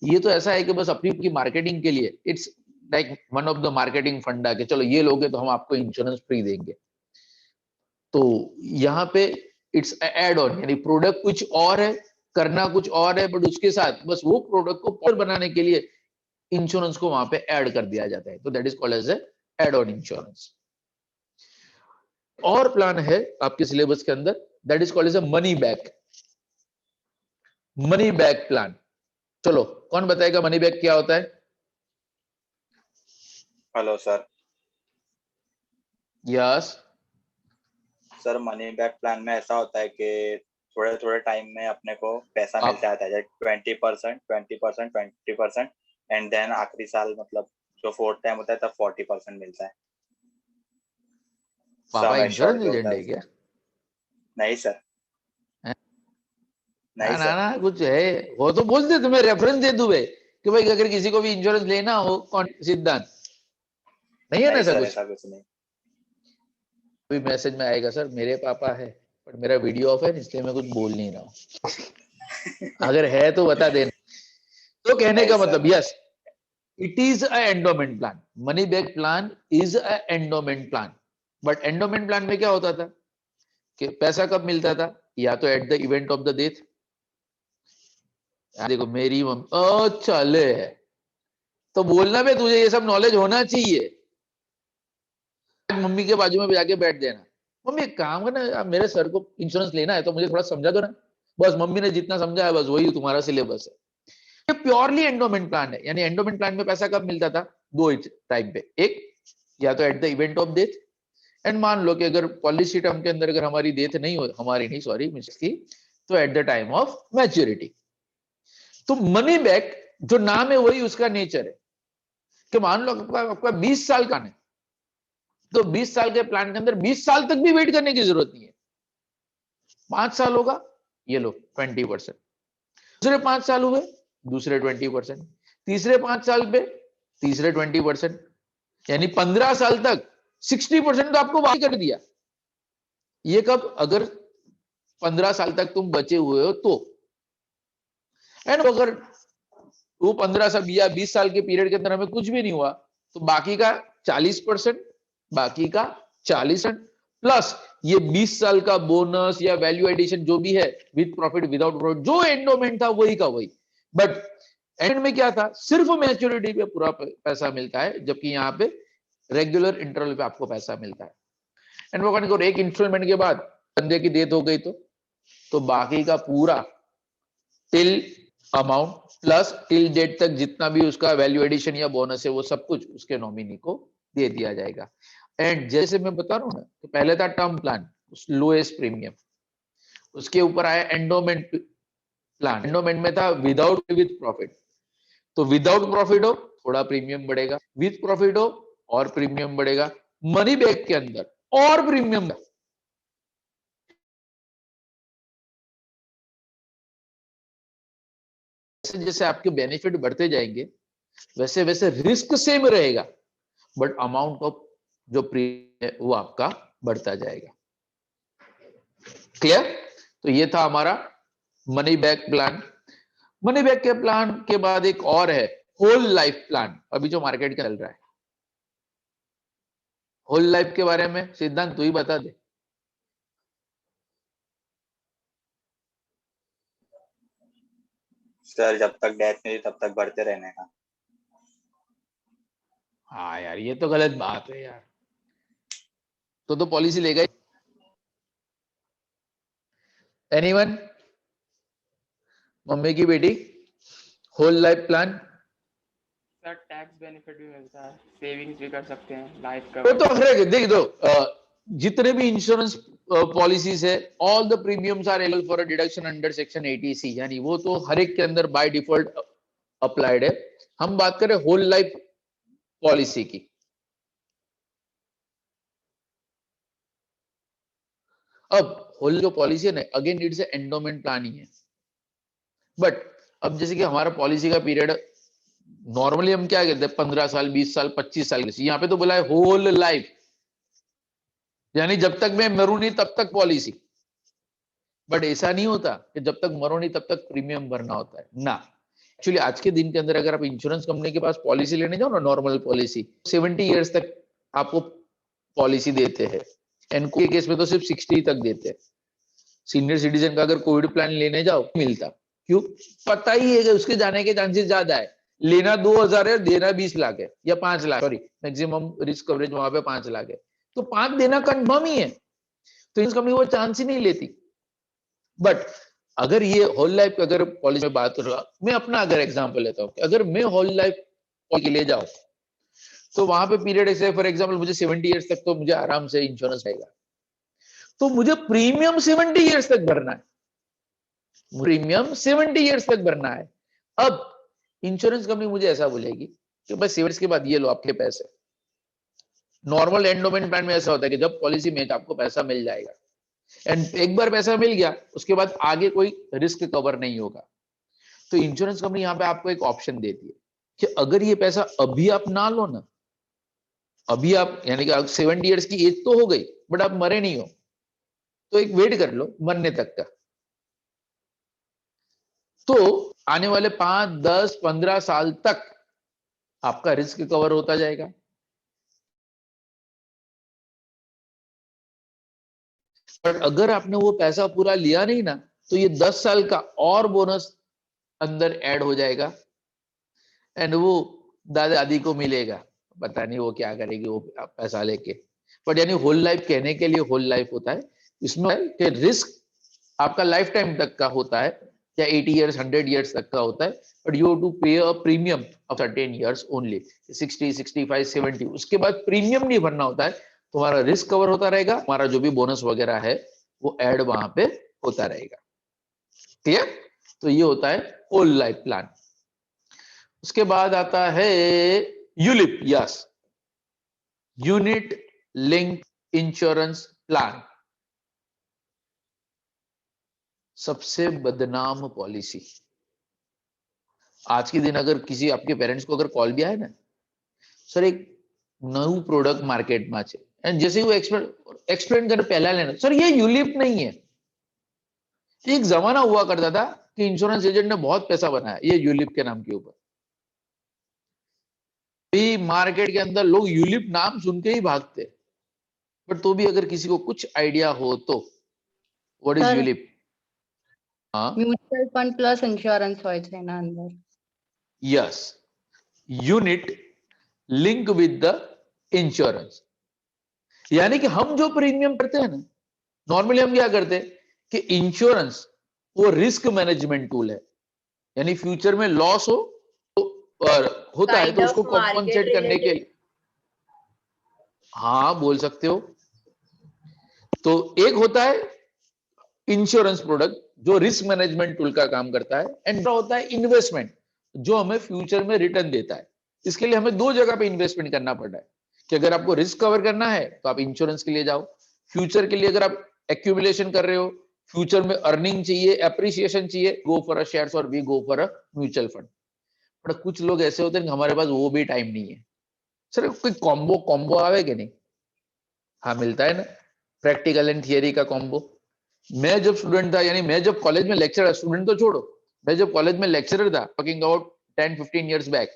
ये तो ऐसा है कि बस अपनी की मार्केटिंग के लिए, it's like one of the marketing फंडा कि चलो ये लोगे तो हम आपको इंश्योरेंस फ्री देंगे। तो यहाँ पे इट्स एड ऑन, यानी प्रोडक्ट कुछ और है, करना कुछ और है, बट उसके साथ बस वो प्रोडक्ट को और बनाने के लिए इंश्योरेंस को वहां पे ऐड कर दिया जाता है। तो that is called as add on insurance. और प्लान है आपके सिलेबस के अंदर, that is called as money back, money back plan. चलो कौन बताएगा मनी बैक क्या होता है? Hello sir. Yes sir money back plan में ऐसा होता है कि थोड़े थोड़े टाइम में अपने को पैसा मिलता रहता है, 20%, 20%, 20%, एंड देन आखिरी साल मतलब जो फोर्थ टाइम होता है तब 40% मिलता है। पापा सम इंश्योरेंस एश्योर्ड जो एजेंट होता है है। क्या? नहीं सर, ना नहीं ना सर। ना, कुछ है वो तो बोल दे, तुम्हें रेफरेंस दे दूं भाई कि भाई अगर किसी को भी इंश्योरेंस लेना हो कौन सिद्धांत, नहीं है ना नहीं ऐसा सर, कुछ? ऐसा कुछ नहीं। अभी मैसेज में आएगा सर मेरे पापा है, पर मेरा वीडियो ऑफ है इसलिए मैं कुछ बोल नहीं रहा हूँ। अगर है तो बता देना। तो कहने नहीं का सर। मतलब yes, it is a endowment plan. Money back plan is a endowment plan. But endowment plan में क्या होता था कि पैसा कब मिलता था? या तो at the event of the death. देखो मेरी मम्मी चले है तो बोलना भी, तुझे ये सब नॉलेज होना चाहिए। मम्मी के बाजू में जाके बैठ देना, मम्मी एक काम करना, आप मेरे सर को इंश्योरेंस लेना है तो मुझे थोड़ा समझा दो ना। बस मम्मी ने जितना समझा है बस वही तुम्हारा सिलेबस है। ये प्योरली एंडोमेंट प्लान है। यानी एंडोमेंट प्लान में पैसा कब मिलता था? 2 टाइम पे, एक या तो at the event of death, and मान लो कि अगर पॉलिसी टर्म के अंदर अगर हमारी डेथ नहीं हो, हमारी नहीं सॉरी मिसेस की, तो at the time of maturity. तो मनी बैक जो नाम है वही उसका नेचर है कि मान लो आपका 20 साल का है, तो 20 साल के प्लान के अंदर 20 साल तक भी वेट करने की जरूरत नहीं है। 5 साल होगा, ये लो 20%, दूसरे 5 साल हुए, दूसरे 20%, तीसरे 5 साल पे तीसरे 20%, यानी 15 साल तक 60% तो आपको वापस कर दिया। ये कब? अगर 15 साल तक तुम बचे हुए हो तो। एंड अगर वो 15 साल या 20 साल के पीरियड के अंदर हमें कुछ भी नहीं हुआ, तो बाकी का 40%, बाकी का 40% प्लस ये 20 साल का बोनस या वैल्यू एडिशन जो भी है, विद प्रॉफिट विदाउट प्रॉफिट, जो एंडोमेंट था वही का वही। बट एंड में क्या था? सिर्फ मैच्योरिटी पे पूरा पैसा मिलता है, जबकि यहाँ पे रेगुलर इंटरवल पे आपको पैसा मिलता है। एंड वो एक इंस्टॉलमेंट के बाद बंदे की डेथ हो गई तो बाकी का पूरा till amount plus till date तक जितना भी उसका वैल्यू एडिशन या बोनस है वो सब कुछ उसके नॉमिनी को दे दिया जाएगा। एंड जैसे मैं बता रहा हूं ना, तो पहले था टर्म प्लान, लोएस्ट प्रीमियम, उसके ऊपर आया एंडोमेंट प्लान, एंडोमेंट में था विदाउट विथ प्रॉफिट। तो विदाउट प्रॉफिट हो थोड़ा प्रीमियम बढ़ेगा, विथ प्रॉफिट हो और प्रीमियम बढ़ेगा, मनी बैक के अंदर और प्रीमियम जैसे जैसे आपके बेनिफिट बढ़ते जाएंगे वैसे वैसे रिस्क सेम रहेगा, बट अमाउंट ऑफ जो प्रीमियम है वो आपका बढ़ता जाएगा। क्लियर? तो ये था हमारा money back plan. Money back के प्लान के बाद एक और है होल लाइफ प्लान, अभी जो मार्केट का चल रहा है। होल लाइफ के बारे में सिद्धांत तू ही बता दे। सर जब तक डेथ नहीं तब तक बढ़ते रहने का। हाँ यार, ये तो गलत बात है यार, तो पॉलिसी लेगा एनीवन? मम्मी की बेटी, whole life plan. Sir tax benefit भी मिलता है, सेविंग्स भी कर सकते हैं, लाइफ वो कवर। तो हर एक देख दो, जितने भी इंश्योरेंस पॉलिसीज है, all the premiums are eligible for a deduction under section 80C, यानी वो तो हर एक के अंदर बाय डिफॉल्ट अप्लाइड है। हम बात करें होल लाइफ पॉलिसी की। अब होल जो पॉलिसी है ना, अगेन इट्स एंडोमेंट प्लान ही है, बट अब जैसे कि हमारा पॉलिसी का पीरियड नॉर्मली हम क्या कहते हैं 15 साल, 20 साल, 25 साल, यहाँ पे तो बोला है होल लाइफ, यानी जब तक मैं मरूं नहीं तब तक पॉलिसी। बट ऐसा नहीं होता कि जब तक मरो नहीं तब तक प्रीमियम भरना होता है ना। एक्चुअली आज के दिन के अंदर अगर आप इंश्योरेंस कंपनी के पास पॉलिसी लेने जाओ ना, नॉर्मल पॉलिसी 70 ईयर्स तक आपको पॉलिसी देते हैं, एनको के केस में तो सिर्फ 60 तक देते हैं। सीनियर सिटीजन का अगर कोविड प्लान लेने जाओ मिलता, क्यों? पता ही है कि उसके जाने के चांसेस ज्यादा है, लेना 2000 है, देना 20 लाख है या 5 lakh, sorry maximum risk coverage वहां पे 5 लाख है, तो 5 देना कंफर्म ही है, तो इंश्योरेंस कंपनी वो चांस ही नहीं लेती। बट अगर ये होल लाइफ अगर पॉलिसी में बात करूंगा, मैं अपना अगर एग्जांपल लेता हूं, अगर मैं होल लाइफ पॉलिसी ले जाऊं तो वहां पे पीरियड ऐसे फॉर एग्जांपल मुझे 70 ईयर्स तक तो मुझे आराम से इंश्योरेंस रहेगा, तो मुझे प्रीमियम 70 ईयर्स तक भरना है, प्रीमियम 70 ईयर्स तक भरना है। अब इंश्योरेंस कंपनी मुझे ऐसा बोलेगी कि बस 7 ईयर्स के बाद ये लो आपके पैसे। नॉर्मल एंडोमेंट प्लान में ऐसा होता है कि जब पॉलिसी में आपको पैसा मिल जाएगा, एंड एक बार पैसा मिल गया उसके बाद आगे कोई रिस्क कवर नहीं होगा। तो इंश्योरेंस कंपनी यहाँ पे आपको एक ऑप्शन देती है कि अगर ये पैसा अभी आप ना लो ना, अभी आप यानी कि 70 ईयर्स की एज तो हो गई बट आप मरे नहीं हो, तो एक वेट कर लो मरने तक का, तो आने वाले 5, 10, 15 साल तक आपका रिस्क कवर होता जाएगा। पर अगर आपने वो पैसा पूरा लिया नहीं ना, तो ये 10 साल का और बोनस अंदर ऐड हो जाएगा, एंड वो दादा दादी को मिलेगा, पता नहीं वो क्या करेगी वो पैसा लेके। बट यानी होल लाइफ कहने के लिए होल लाइफ होता है, इसमें कि रिस्क आपका लाइफ टाइम तक का होता है, या 80 ईयर्स 100 ईयर्स तक का होता है, बट यू हैव टू पे a premium of certain years only, 60, 65, 70, उसके बाद प्रीमियम नहीं भरना होता है, तुम्हारा रिस्क कवर होता रहेगा, हमारा जो भी बोनस वगैरह है वो ऐड वहां पे होता रहेगा। क्लियर? तो ये होता है होल लाइफ प्लान। उसके बाद आता है ULIP, yes, unit link insurance plan, सबसे बदनाम पॉलिसी। आज के दिन अगर किसी आपके पेरेंट्स को अगर कॉल भी आए ना, सर एक नવું प्रोडक्ट मार्केट में છે, एंड जैसे वो एक्सप्लेन कर पहला लेना, सर ये यूलिप नहीं है। एक जमाना हुआ करता था कि इंश्योरेंस एजेंट ने बहुत पैसा बनाया ये यूलिप के नाम के ऊपर, भी मार्केट के अंदर लोग यूलिप नाम सुन के ही भागते, बट तो भी अगर किसी को कुछ आइडिया हो तो व्हाट इज सर यूलिप? हाँ, મ્યુચ્યુઅલ ફંડ પ્લસ ઇન્સ્યોરન્સ હોય છે એના અંદર. Yes, unit link with the insurance, यानी कि हम जो प्रीमियम करते हैं ना, नॉर्मली हम क्या करते हैं कि इंश्योरेंस वो रिस्क मैनेजमेंट टूल है, यानी फ्यूचर में लॉस हो तो होता है तो उसको कॉम्पनसेट करने के लिए, हाँ बोल सकते हो। तो एक होता है इंश्योरेंस प्रोडक्ट जो रिस्क मैनेजमेंट टूल का काम करता है, एंड होता है इन्वेस्टमेंट जो हमें फ्यूचर में रिटर्न देता है। इसके लिए हमें दो जगह पे इन्वेस्टमेंट करना पड़ रहा है कि अगर आपको रिस्क कवर करना है तो आप इंश्योरेंस के लिए जाओ, फ्यूचर के लिए अगर आप एक्यूमुलेशन कर रहे हो, फ्यूचर में अर्निंग चाहिए, एप्रिसिएशन चाहिए, गो फॉर अ शेयर्स और we go for a mutual fund. पर कुछ लोग ऐसे होते हैं कि हमारे पास वो भी टाइम नहीं है। सर कोई कॉम्बो कॉम्बो आवे कि नहीं? हाँ मिलता है ना, प्रैक्टिकल एंड थियरी का कॉम्बो। मैं जब स्टूडेंट था, यानी मैं जब कॉलेज में लेक्चरर, स्टूडेंट तो छोड़ो, मैं जब कॉलेज में लेक्चरर था, टॉकिंग अबाउट 10-15 इयर्स बैक,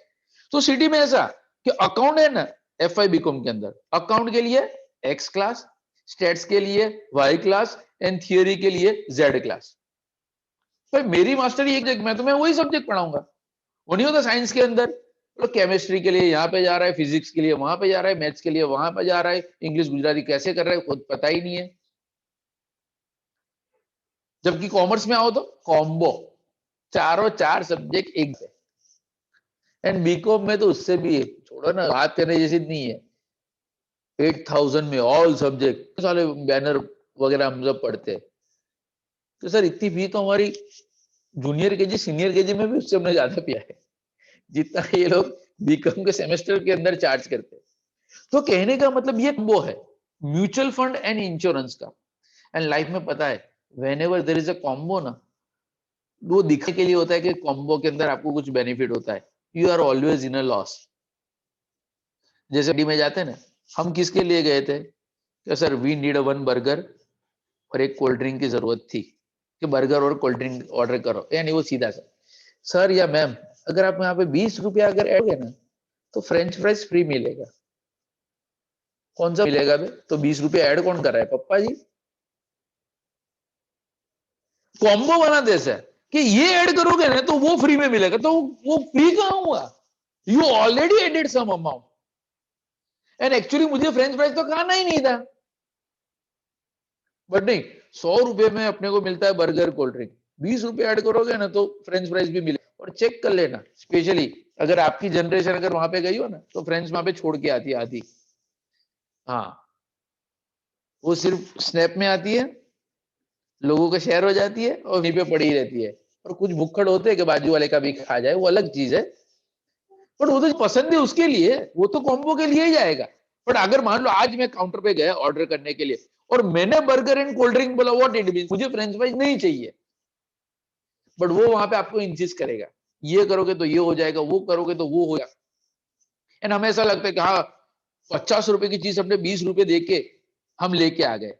तो सिटी में ऐसा कि अकाउंट है ना, FI बीकॉम के अंदर अकाउंट के लिए X क्लास, स्टेट्स के लिए Y क्लास एंड थियरी के लिए Z क्लास। भाई मेरी मास्टरी एक जगह, मैं वही सब्जेक्ट पढ़ाऊंगा। वो नहीं होता साइंस के अंदर, तो केमिस्ट्री के लिए यहाँ पे जा रहा है, फिजिक्स के लिए वहां पे जा रहा है, मैथ्स के लिए वहां पे जा रहा है, इंग्लिश गुजराती कैसे कर रहा है खुद पता ही नहीं है। जबकि कॉमर्स में आओ तो कॉम्बो, चारों चार सब्जेक्ट एक है। एंड बीकॉम में तो उससे भी छोड़ो ना, बात करने जैसी नहीं है। 8,000 में ऑल सब्जेक्ट, साले बैनर वगैरह हम सब पढ़ते हैं। तो सर इतनी फी तो हमारी जूनियर केजी सीनियर केजी में भी उससे हमने ज्यादा पिया है, जितना ये लोग बीकॉम के सेमेस्टर के अंदर चार्ज करते हैं। तो कहने का मतलब ये वो है म्यूचुअल फंड एंड इंश्योरेंस का। एंड लाइफ में पता है whenever there is a combo ना, वो दिखने के लिए होता है कि कॉम्बो के अंदर आपको कुछ बेनिफिट होता है, you are always in a loss. जैसे डी में जाते हैं ना, हम किसके लिए गए थे कि sir we need a 1 burger और एक कोल्ड ड्रिंक की जरूरत थी, कि बर्गर और कोल्ड ड्रिंक ऑर्डर करो, यानी वो सीधा सा सर या मैम अगर आप यहाँ पे 20 रुपया अगर ऐड ना तो फ्रेंच फ्राइज फ्री मिलेगा। कौन सा मिलेगा बे? तो 20 रुपया ऐड कौन कर रहा है? पप्पा जी। कॉम्बो बना दे सर कि ये ऐड करोगे ना तो वो फ्री में मिलेगा, तो वो फ्री कहां हुआ? You already added some amount. And actually मुझे फ्रेंच फ्राइज तो खाना ही नहीं था, बट नहीं 100 रुपए में अपने को मिलता है बर्गर कोल्ड ड्रिंक, 20 रुपए ऐड करोगे ना तो फ्रेंच फ्राइज भी मिले। और चेक कर लेना, स्पेशली अगर आपकी जनरेशन अगर वहां पे गई हो ना तो फ्रेंच वहां पे छोड़ के आती है आधी। हाँ वो सिर्फ स्नैप में आती है, लोगों का शेयर हो जाती है और वहीं पे पड़ी रहती है। और कुछ भुक्खड़ होते हैं कि बाजू वाले का भी खा जाए, वो अलग चीज है। बट वो तो पसंद है उसके लिए, वो तो कॉम्बो के लिए ही जाएगा। बट अगर मान लो आज मैं काउंटर पे गया ऑर्डर करने के लिए और मैंने बर्गर एंड कोल्ड ड्रिंक बोला, व्हाट इट मींस, मुझे फ्रेंच फ्राइज नहीं चाहिए, बट वो वहां पे आपको इंसिस्ट करेगा, ये करोगे तो ये हो जाएगा, वो करोगे तो वो हो जाएगा। एंड हमें ऐसा लगता है कि हाँ 50 रुपए की चीज हमने 20 रुपए दे के हम लेके आ गए,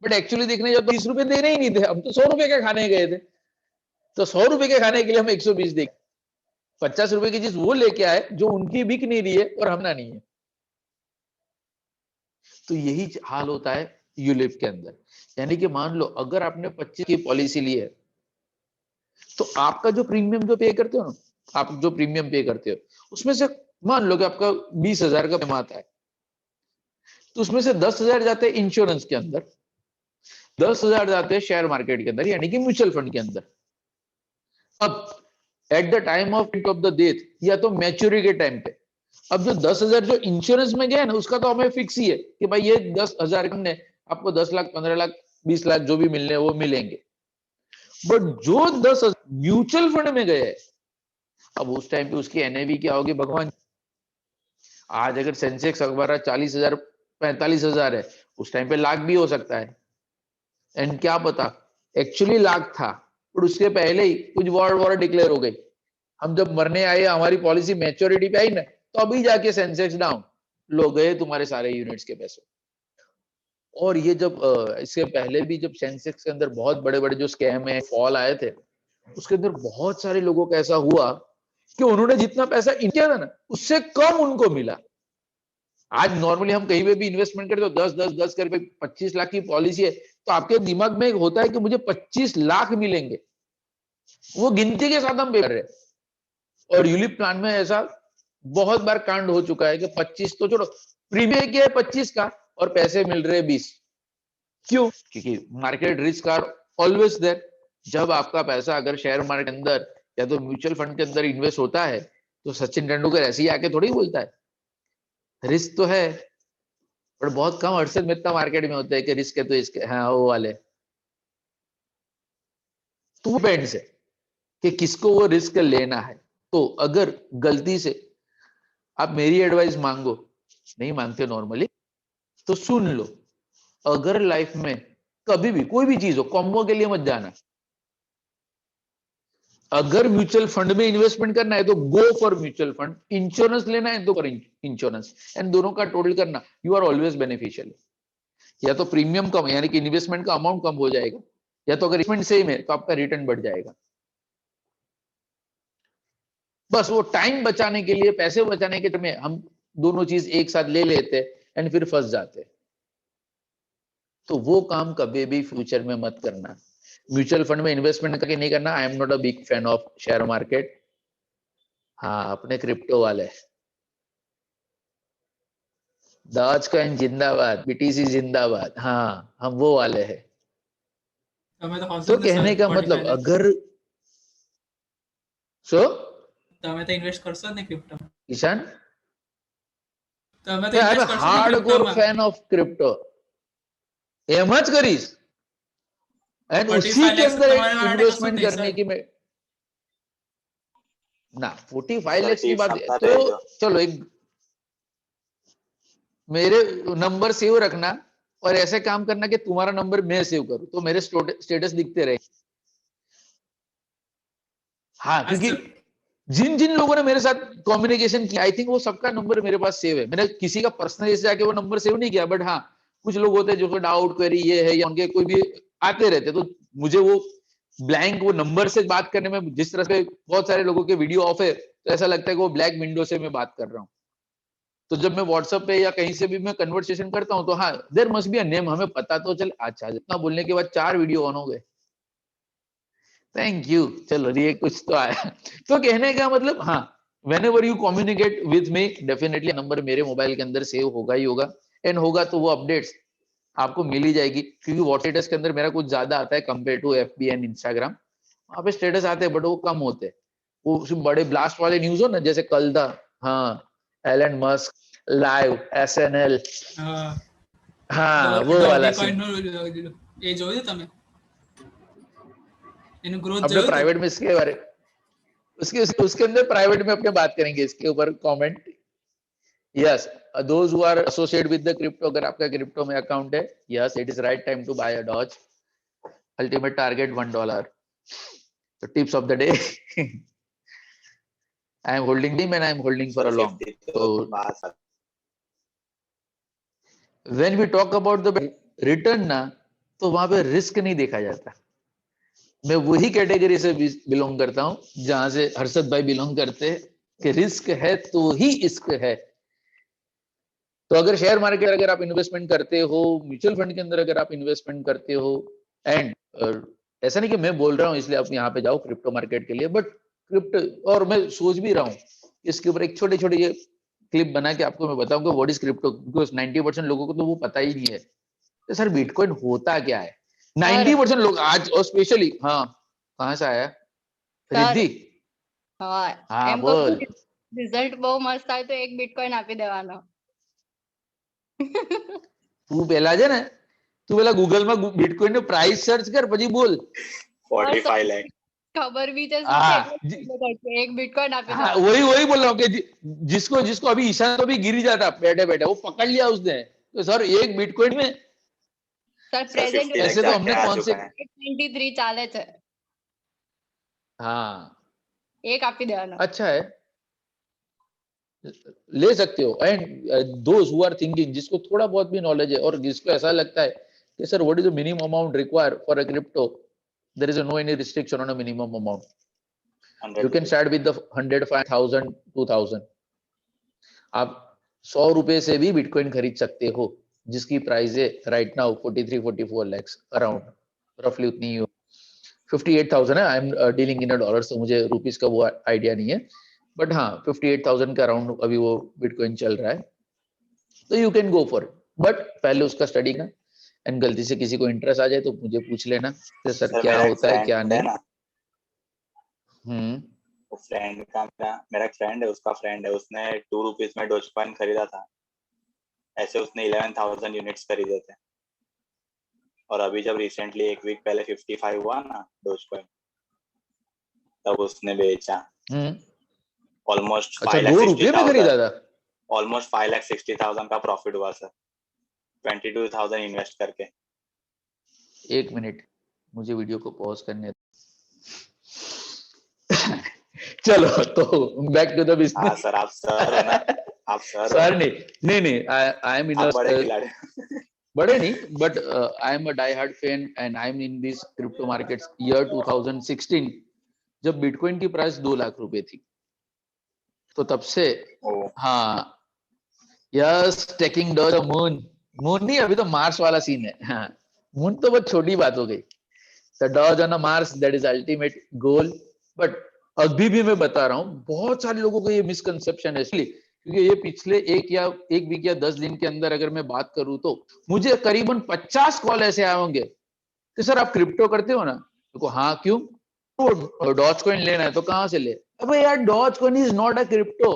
बट एक्चुअली देखने जाओ तो 20 रुपए देने ही नहीं थे, हम तो 100 रुपए के खाने गए थे। तो 100 रुपए के खाने के लिए हम 120 दे, 50 रुपए की चीज वो लेके आए जो उनकी बिक नहीं रही है और हमना नहीं है। तो यही हाल होता है यूलिप के अंदर। यानी कि मान लो अगर आपने 25 की पॉलिसी ली है तो आपका जो प्रीमियम जो पे करते हो ना, आप जो प्रीमियम पे करते हो उसमें से मान लो कि आपका 20,000 का प्रीमियम आता है, तो उसमें से 10,000 जाते हैं इंश्योरेंस के अंदर, 10,000 जाते हैं शेयर मार्केट के अंदर यानी कि म्यूचुअल फंड के अंदर। अब at the time of the death या तो मैच्योरिटी के टाइम पे, अब जो 10,000 जो इंश्योरेंस में गया ना उसका तो हमें फिक्स ही है कि भाई ये 10,000 ने आपको 10 लाख 15 लाख 20 लाख जो भी मिलने वो मिलेंगे। बट जो 10,000 म्यूचुअल फंड में गए, अब उस टाइम पे उसकी एनएवी क्या होगी भगवान। आज अगर सेंसेक्स अखबार 40,000 45,000 है, उस टाइम पे लाख भी हो सकता है। एंड क्या पता एक्चुअली लाख था, पर उसके पहले ही कुछ वॉर डिक्लेयर हो गई, हम जब मरने आए हमारी पॉलिसी मैच्योरिटी पे आई ना तो अभी जाके सेंसेक्स डाउन, लो गए तुम्हारे सारे यूनिट्स के पैसे। और ये जब इसके पहले भी जब सेंसेक्स के अंदर बहुत बड़े बड़े जो स्कैम है फॉल आए थे, उसके अंदर बहुत सारे लोगों का ऐसा हुआ कि उन्होंने जितना पैसा किया था ना उससे कम उनको मिला। आज नॉर्मली हम कहीं पे भी इन्वेस्टमेंट करते हो 10 करके 25 लाख की पॉलिसी है तो आपके दिमाग में होता है कि मुझे 25 लाख मिलेंगे, वो गिनती के साथ हम पे कर रहे हैं। और यूलिप प्लान में ऐसा बहुत बार कांड हो चुका है कि 25 तो छोड़ो, प्रीमियम क्या है 25 का और पैसे मिल रहे हैं 20। क्यों? क्योंकि market risk are always there. जब आपका पैसा अगर शेयर मार्केट के अंदर या तो म्यूचुअल फंड के अंदर इन्वेस्ट होता है तो सचिन तेंदुलकर ऐसे ही आके थोड़ी बोलता है, रिस्क तो है, पर बहुत कम अरसे में इतना मार्केट में होता है कि रिस्क है तो इसके हाँ वो वाले। तो डिपेंड्स है कि किसको वो रिस्क लेना है। तो अगर गलती से आप मेरी एडवाइस मांगो, नहीं मांगते नॉर्मली, तो सुन लो, अगर लाइफ में कभी भी कोई भी चीज हो, कॉम्बो के लिए मत जाना। अगर म्यूचुअल फंड में इन्वेस्टमेंट करना है तो go for mutual fund, insurance लेना है तो फॉर इंश्योरेंस, एंड दोनों का टोटल करना, यू आर ऑलवेज बेनिफिशियल। या तो प्रीमियम कम यानी कि इन्वेस्टमेंट का अमाउंट कम हो जाएगा, या तो अगर इन्वेस्टमेंट सेम है तो आपका रिटर्न बढ़ जाएगा। बस वो टाइम बचाने के लिए, पैसे बचाने के लिए हम दोनों चीज एक साथ ले लेते एंड फिर फंस जाते। तो वो काम कभी भी फ्यूचर में मत करना। म्यूचुअल फंड में इन्वेस्टमेंट करके नहीं करना। I am not a big fan of share market. हाँ, अपने क्रिप्टो वाले डॉज कॉइन जिंदाबाद, बीटीसी जिंदाबाद, हाँ हम वो वाले हैं। તમે તો तो કોન્સેપ્ટ कहने का मतलब अगर सो તમે તો ઇન્વેસ્ટ કરશો ને ક્રિપ્ટો ईशान, તમે તો आई एम ઇન્વેસ્ટ કરશો ને हार्डकोर ક્રિપ્ટોમાં फैन ऑफ क्रिप्टो। एम ज करीस एंड 45 उसी के lakhs अंदर તમારા માટે કશું इन्वेस्टमेंट જ નહીં करने સર की मैं ना 45 सर लाख की टिप्स बात अपना तो भेजो। चलो, एक मेरे नंबर सेव रखना और ऐसे काम करना कि तुम्हारा नंबर मैं सेव करूं तो मेरे स्टेटस दिखते रहे। हाँ, હા क्योंकि સર जिन जिन लोगों ने मेरे साथ कम्युनिकेशन किया, आई थिंक वो सबका नंबर मेरे पास सेव है। मैंने किसी का पर्सनल से जाके वो नंबर सेव नहीं किया, बट हाँ कुछ लोग होते हैं जो डाउट क्वेरी ये है या उनके कोई भी आते रहते, तो मुझे वो ब्लैंक वो नंबर से बात करने में, जिस तरह से बहुत सारे लोगों के वीडियो ऑफ है तो ऐसा लगता है कि वो ब्लैक विंडो से मैं बात कर रहा हूँ। तो जब मैं व्हाट्सएप पे या कहीं से भी मैं कन्वर्सेशन करता हूँ तो हाँ, there must be a name, हमें पता तो चल। अच्छा, जितना बोलने के बाद 4 वीडियो ऑन हो गए, थैंक यू। चलो ये कुछ तो आया। तो कहने का मतलब हाँ, whenever you communicate with me, definitely number मेरे मोबाइल के अंदर सेव होगा ही होगा, एंड होगा तो वो अपडेट्स आपको मिल ही जाएगी। क्योंकि व्हाट्सएप के अंदर मेरा कुछ ज्यादा आता है compare to FB and Instagram. वहां पे स्टेटस आते हैं बट वो कम होते हैं। वो बड़े ब्लास्ट वाले न्यूज हो ना, जैसे कल था, हाँ, एलन मस्क लाइव एसएनएल, હા हाँ वो वाला ડોગી सीन। કોઈન એ જોયું તમે એનું ग्रोथ अपने જોયું प्राइवेट में इसके बारे, उसके अंदर प्राइवेट में अपने बात करेंगे इसके ऊपर comment. Yes, those who are associate with the crypto, अगर आपका क्रिप्टो में अकाउंट है, yes it is right time to buy a doge. Ultimate target $1। तो tips of the day, I am holding team and I am holding for sir a long. 50 तो तो पास when we talk about the return ना, तो वहां पे रिस्क नहीं देखा जाता। मैं वही कैटेगरी से बिलोंग करता हूं जहां से हर्षद भाई बिलोंग करते हैं कि रिस्क है तो ही इश्क है। तो अगर शेयर मार्केट अगर आप इन्वेस्टमेंट करते हो, म्यूचुअल फंड के अंदर अगर आप इन्वेस्टमेंट करते हो, एंड ऐसा नहीं कि मैं बोल रहा हूं इसलिए आप यहाँ पे जाओ क्रिप्टो मार्केट के लिए, बट क्रिप्टो, और मैं सोच भी रहा हूँ इसके ऊपर एक छोटे छोटे ये क्लिप बना के आपको मैं बताऊंगा व्हाट इज क्रिप्टो, बिकॉज 90% लोगों को तो वो पता ही नहीं है। तो सर बिटकॉइन होता क्या है? सर 90% लोग आज, और स्पेशली, हाँ कहाँ से आया સર रिद्धि? હા हाँ એમ કહું बोल। રિઝલ્ટ બહુ મસ્ત આવે તો 1 બિટકોઇન આપી દેવાનો. તું પેલા છે ને, તું પેલા ગૂગલ માં બિટકોઇન નો પ્રાઇસ સર્ચ કર પછી બોલ। और 45 लाख खबर भी છે શું છે हाँ એટલે કરશે 1 બિટકોઇન આપી हाँ, દેવાનો. वही वही बोल रहा हूँ कि जिसको जिसको अभी ईशान को भी गिरी जाता बैठे बैठे, वो पकड़ लिया उसने, तो सर एक बिटकॉइन में, સર सर પ્રેઝન્ટ 50 लाख ऐसे तो जाके हमने आ कौन से, चुका है 23 ચાલે છે. हाँ 1 આપી देવાનો. अच्छा है, ले सकते हो। And those who are thinking, जिसको थोड़ा बहुत भी नॉलेज है और जिसको ऐसा लगता है कि sir what is the minimum amount require for a crypto, there is no any restriction on a minimum amount. 100 you can rupees start with the 100, 5,000, 2,000। आप 100 रुपए से भी बिटकॉइन खरीद सकते हो, जिसकी प्राइस है राइट नाउ 43-44 लैक्स अराउंड, रफली उतनी ही हो। 58,000 है, I am dealing in dollar, तो मुझे रुपीस का वो आइडिया नहीं है, बट हाँ 58,000 के अराउंड अभी वो बिटकॉइन चल रहा है। तो you can go for, but पहले उसका स्टडी करना, एंड गलती से किसी को इंटरेस्ट आ जाए तो मुझे पूछ लेना कि सर सर क्या मेरा एक होता है क्या फ्रेंड है नहीं। ना, हम्म, वो फ्रेंड का मेरा एक फ्रेंड है, उसका फ्रेंड है, उसने 2 रुपीज में डोज कॉइन खरीदा था। ऐसे उसने 11,000 यूनिट्स खरीदे थे, और अभी जब रिसेंटली एक वीक पहले 55 हुआ ना डोज कॉइन, तब उसने बेचा। ऑलमोस्ट अच्छा 2 रुपये में खरीदा था? ऑलमोस्ट 5,60,000 का प्रॉफिट हुआ सर, 22,000 इन्वेस्ट करके। एक मिनट, मुझे वीडियो को पॉज करने दो। चलो तो बैक टू द हाँ बिजनेस। सर, आप सर हो ना, आप सर हो सर ना, नहीं, आई एम इन आप बड़े खिलाड़ी। बड़े नहीं, but I am a die hard fan and I am in this crypto markets year 2016, जब बिटकॉइन की प्राइस 2 लाख रुपए थी। तो तब से ओ हाँ, yes, taking the moon. Moon नहीं, अभी तो मार्स वाला सीन है। हाँ, मून तो बहुत छोटी बात हो गई। The Doge on Mars, that is ultimate goal. But अभी भी मैं बता रहा हूँ, बहुत सारे लोगों को ये मिसकंसेप्शन है, इसलिए क्योंकि ये पिछले एक वीक या 10 दिन के अंदर अगर मैं बात करूं तो मुझे करीबन 50 कॉल ऐसे आए होंगे कि सर आप क्रिप्टो करते हो ना? देखो हाँ, क्यों? तो डॉज कॉइन लेना है तो कहां से ले? अबे यार, Dogecoin is not a crypto,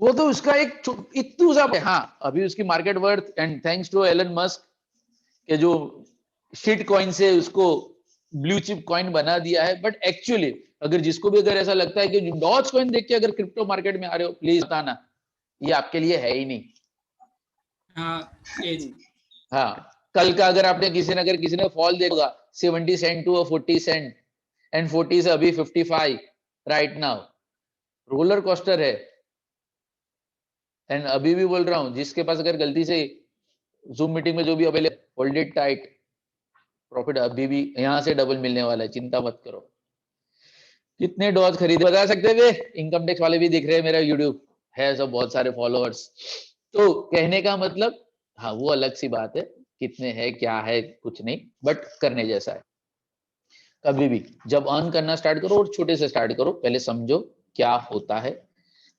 वो तो उसका एक इतू सा है। हाँ, अभी उसकी market worth and thanks to Elon Musk के जो शिट कॉइन से उसको ब्लू चिप कॉइन बना दिया है। बट एक्चुअली अगर जिसको भी अगर ऐसा लगता है कि डॉज कॉइन देख के अगर क्रिप्टो मार्केट में आ रहे हो, प्लीज बताना, ये आपके लिए है ही नहीं। हाँ ये जी। हाँ, कल का अगर आपने किसी ने फॉल देखा 70 सेंट टू 40 सेंट एंड 40 से अभी 55 राइट नाउ, रोलर कोस्टर है। एंड अभी भी बोल रहा हूं, जिसके पास अगर गलती से जूम मीटिंग में जो भी available, hold it tight, profit अभी भी यहां से डबल मिलने वाला है, चिंता मत करो। कितने डॉज खरीदे बता सकते थे? इनकम टैक्स वाले भी दिख रहे हैं, मेरा यूट्यूब है सब बहुत सारे फॉलोअर्स। तो कहने का मतलब, हाँ वो अलग सी बात है, कितने है क्या है कुछ नहीं, बट करने जैसा है। कभी भी जब अर्न करना स्टार्ट करो, और छोटे से स्टार्ट करो, पहले समझो क्या होता है,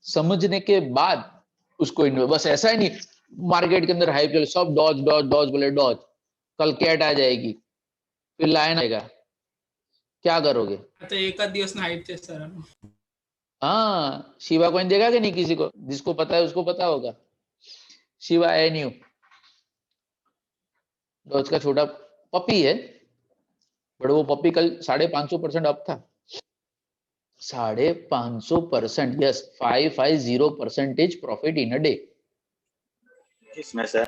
समझने के बाद उसको बस ऐसा ही नहीं मार्केट के अंदर हाइप चले, सब डॉज डॉज डॉज बोले डॉज, कल कैट आ जाएगी, फिर लायन आएगा, क्या करोगे? आता एका दिवस हाईट थे सर। हाँ, शिवा कॉइन देगा कि नहीं? किसी को, जिसको पता है उसको पता होगा। शिवा एन्यू डॉज का छोटा पपी है, बट वो पपी कल 550% अप था। 550%, yes, 550% profit in a day. इसमें सर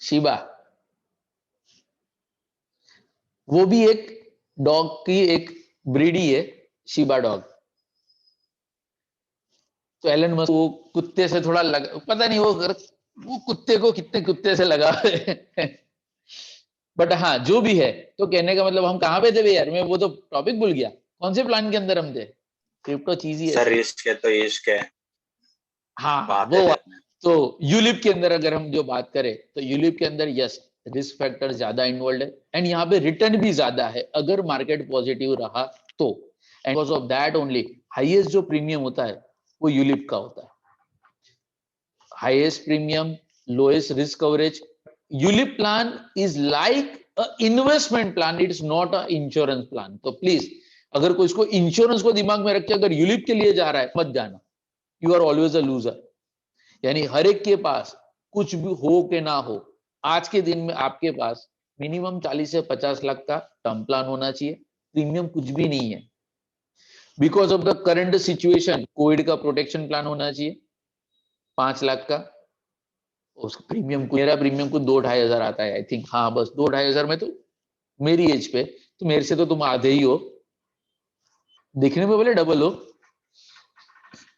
शिबा, वो भी एक डॉग की एक ब्रीड ही है, शिबा डॉग। तो एलन मस्क वो कुत्ते से थोड़ा पता नहीं वो कुत्ते को कितने कुत्ते से लगा बट हाँ, जो भी है, तो कहने का मतलब हम कहाँ पे थे यार, मैं वो तो टॉपिक भूल गया, कौन से प्लान के अंदर हम थे? क्रिप्टो चीज ही सर ऐसी। इश्क है तो इश्क है, हाँ बात वो है अपने। तो यूलिप के अंदर अगर हम जो बात करें तो यूलिप के अंदर यस, रिस्क फैक्टर ज्यादा इन्वॉल्व है एंड यहाँ पे रिटर्न भी ज्यादा है अगर मार्केट पॉजिटिव रहा तो। And because of that only highest जो प्रीमियम होता है वो यूलिप का होता है, highest premium, lowest risk coverage. ULIP plan is like a investment plan, it is not a insurance plan. तो प्लीज अगर कोई इसको इंश्योरेंस को दिमाग में रख के अगर यूलिप के लिए जा रहा है, मत जाना, you are always a loser. यानी हर एक के पास कुछ भी हो के ना हो, आज के दिन में आपके पास मिनिमम 40 से 50 लाख का टर्म प्लान होना चाहिए, प्रीमियम कुछ भी नहीं है। Because of the current situation, Covid का प्रोटेक्शन प्लान होना चाहिए 5 लाख का। उस प्रीमियम को, मेरा प्रीमियम को 2-2.5 हजार आता है आई थिंक, हाँ बस 2-2.5 हजार में। तो मेरी एज पे तो मेरे से तो तुम आधे ही हो, दिखने में बोले डबल हो,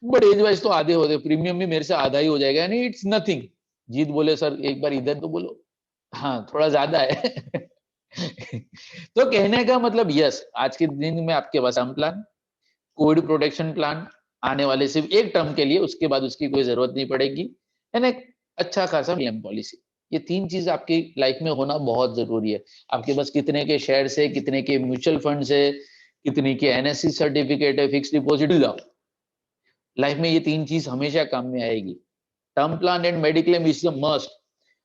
बट एज वाइज तो आधे होते, प्रीमियम भी मेरे से आधा ही हो जाएगा, यानी इट्स नथिंग। जीत बोले सर एक बार इधर तो बोलो, हाँ थोड़ा ज्यादा है तो कहने का मतलब यस, आज के दिन में आपके पास term plan, covid protection plan आने वाले सिर्फ एक टर्म के लिए, उसके बाद उसकी कोई जरूरत नहीं पड़ेगी, यानी एक अच्छा खासा प्रीमियम पॉलिसी। ये 3 चीज आपकी लाइफ में होना बहुत जरूरी है। आपके पास कितने के शेयर है, कितने के म्यूचुअल फंड है, कितने के एनएससी सर्टिफिकेट है, फिक्स डिपॉजिट, लाइफ में ये 3 चीज हमेशा काम में आएगी। Term plan and mediclaim is the must.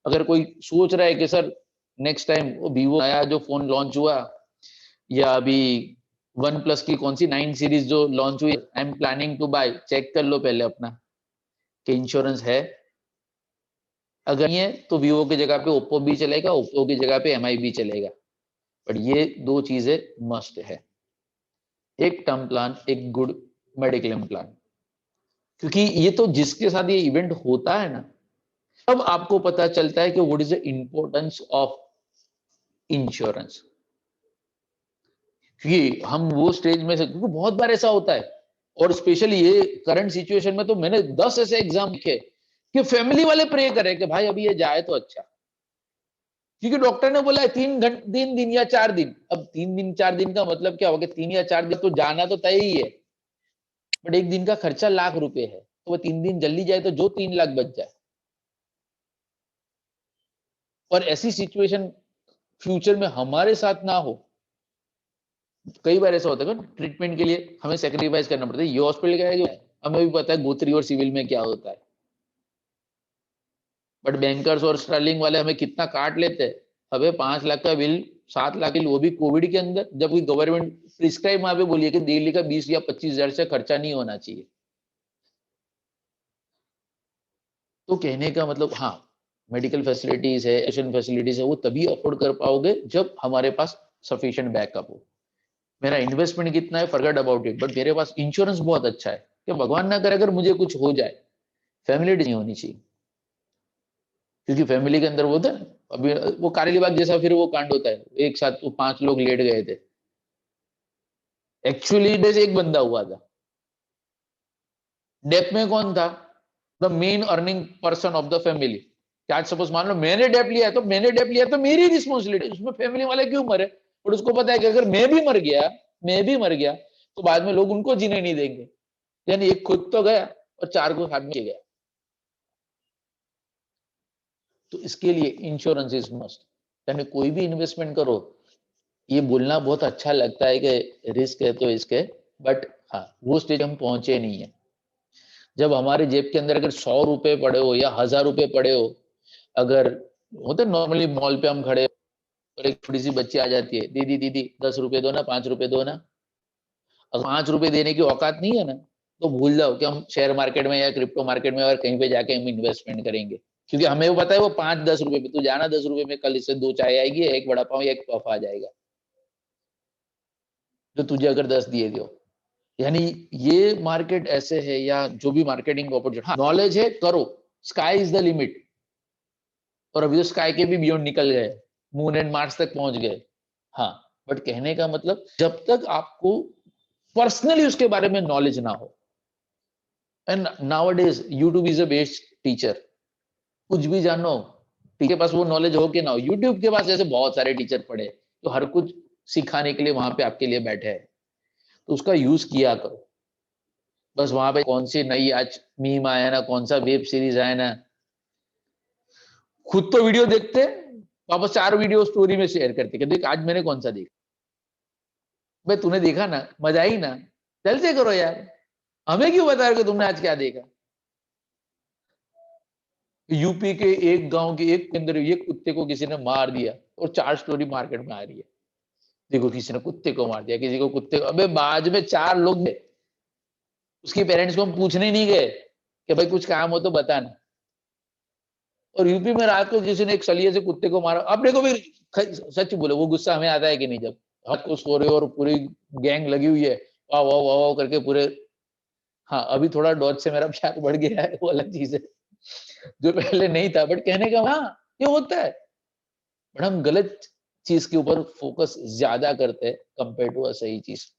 अगर कोई सोच रहा है कि सर नेक्स्ट टाइम वो वीवो नया जो फोन लॉन्च हुआ, या अभी वन प्लस की कौन सी 9 सीरीज जो लॉन्च हुई, I am planning to buy, check कर लो पहले अपना कि इंश्योरेंस है। अगर नहीं है तो वीवो की जगह पे ओप्पो भी चलेगा, ओप्पो की जगह पे एमआई भी चलेगा, बट ये 2 चीजें मस्ट है, एक टर्म प्लान, एक गुड मेडिक्लेम प्लान। क्योंकि ये तो जिसके साथ ये इवेंट होता है ना, तब आपको पता चलता है कि what is the importance of insurance. क्योंकि हम वो स्टेज में से, क्योंकि बहुत बार ऐसा होता है, और स्पेशली ये करंट सिचुएशन में तो मैंने 10 ऐसे एग्जाम लिखे कि फैमिली वाले प्रे करे कि भाई अभी ये जाए तो अच्छा, क्योंकि डॉक्टर ने बोला है 3 दिन या 4 दिन। अब 3 दिन 4 दिन का मतलब क्या होगा? 3 या 4 दिन तो जाना तो तय ही है, बट एक दिन का खर्चा लाख रुपए है, तो वो 3 दिन जल्दी जाए तो जो 3 लाख बच जाए। और ऐसी सिचुएशन फ्यूचर में हमारे साथ ना हो। कई बार ऐसा होता है ट्रीटमेंट के लिए हमें सेक्रीफाइस करना पड़ता है। ये हॉस्पिटल का है, हमें भी पता है गोत्री और सिविल में क्या होता है, बट बैंकर्स और स्टर्लिंग वाले हमें कितना काट लेते हैं। हमें 5 लाख का बिल, 7 लाख बिल, वो भी कोविड के अंदर, जबकि गवर्नमेंट प्रिस्क्राइब वहां पे बोलिए कि दिल्ली का 20 या 25 हजार से खर्चा नहीं होना चाहिए। तो कहने का मतलब, हाँ मेडिकल फैसिलिटीज है, एजुकेशन फैसिलिटीज है, वो तभी अफोर्ड कर पाओगे जब हमारे पास सफिशिएंट बैकअप हो। मेरा इन्वेस्टमेंट कितना है फॉरगेट अबाउट इट, बट मेरे पास इंश्योरेंस बहुत अच्छा है कि भगवान ना करे अगर मुझे कुछ हो जाए, फैमिली नहीं होनी चाहिए। क्योंकि फैमिली के अंदर वो था अभी वो कारेली बाग जैसा फिर वो कांड होता है, एक साथ वो 5 लोग लेट गए थे, एक्चुअली डेथ एक बंदा हुआ था, डेथ में कौन था? The main earning person of the family. क्या सपोज मान लो मैंने डेप लिया है, तो मैंने डेप लिया तो मेरी रिस्पॉन्सिबिलिटी, उसमें फैमिली वाले क्यों मरे? और उसको पता है कि अगर मैं भी मर गया तो बाद में लोग उनको जीने नहीं देंगे, यानी एक खुद तो गया और 4 को साथ में गया। तो इसके लिए इंश्योरेंस इज मस्ट। यानी कोई भी इन्वेस्टमेंट करो, ये बोलना बहुत अच्छा लगता है कि रिस्क है तो इसके, बट हाँ वो स्टेज हम पहुंचे नहीं है। जब हमारे जेब के अंदर अगर 100 रुपए पड़े हो या 1000 रुपए पड़े हो, अगर होते नॉर्मली मॉल पे हम खड़े और एक छोटी सी बच्ची आ जाती है, दीदी दीदी 10 रुपए दो ना, 5 रुपए दो ना। अगर 5 रुपए देने की औकात नहीं है ना, तो भूल जाओ कि हम शेयर मार्केट में या क्रिप्टो मार्केट में और कहीं पे जाके हम इन्वेस्टमेंट करेंगे। क्योंकि हमें वो पता है वो 5-10 रुपए पे तू जाना, 10 रुपए में कल इससे 2 चाय आएगी, एक बड़ा पाव या एक पफ आ जाएगा, जो तुझे अगर 10 दिए दो। यानी ये मार्केट ऐसे है, या जो भी मार्केटिंग अपॉर्चुनिटी, हाँ नॉलेज है करो, स्काई इज द लिमिट। और अभी तो स्काई के भी बियॉन्ड निकल गए, मून एंड मार्स तक पहुंच गए। हाँ बट कहने का मतलब जब तक आपको पर्सनली उसके बारे में नॉलेज ना हो, and nowadays YouTube is a best teacher. कुछ भी जानो, टीचर के पास वो नॉलेज हो कि ना हो, यूट्यूब के पास ऐसे बहुत सारे टीचर पढ़े तो हर कुछ सिखाने के लिए वहां पे आपके लिए बैठे हैं, तो उसका यूज किया करो। बस वहां पे कौन सी नई आज मीम आया ना, कौन सा वेब सीरीज आया ना, खुद तो वीडियो देखते, वापस 4 वीडियो स्टोरी में शेयर करते कि देख आज मैंने कौन सा देखा। भाई तूने देखा ना, मजा आई ना, चलते करो यार, हमें क्यों बता रहे हो कि तुमने आज क्या देखा। यूपी के एक गांव के एक के अंदर एक कुत्ते को किसी ने मार दिया और 4 स्टोरी मार्केट में आ रही है, देखो किसी ने कुत्ते को मार दिया, किसी को कुत्ते को। अबे बाद में 4 लोग थे, उसके पेरेंट्स को हम पूछने नहीं गए कि भाई कुछ काम हो तो बताना। और यूपी में रात को किसी ने एक सलिए से कुत्ते को मारा। अपने को भी सच बोलो वो गुस्सा हमें आता है कि नहीं, जब रात को सो रहे हो और पूरी गैंग लगी हुई है, वाह वाह वाह वाह करके पूरे। हाँ अभी थोड़ा डॉज से मेरा प्यार बढ़ गया है, वो अलग चीज है, जो पहले नहीं था। बट कहने का हाँ ये होता है, बट हम गलत चीज के ऊपर फोकस ज्यादा करते हैं कंपेयर टू सही चीज।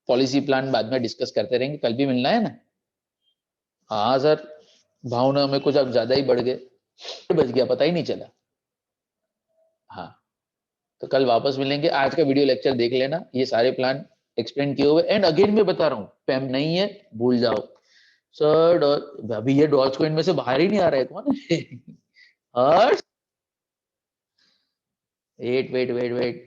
पॉलिसी प्लान बाद में डिस्कस करते रहेंगे, कल भी मिलना है ना। हाँ सर, भावना में कुछ अब ज्यादा ही बढ़ गए, बच गया पता ही नहीं चला। हाँ तो कल वापस मिलेंगे। आज का वीडियो लेक्चर देख लेना, ये सारे प्लान एक्सप्लेन किए हुए। एंड अगेन मैं बता रहा हूँ, पैम नहीं है भूल जाओ सर। अभी ये डॉज कॉइन में से बाहर ही नहीं आ रहा है, कौन है? Harsh, wait wait wait wait,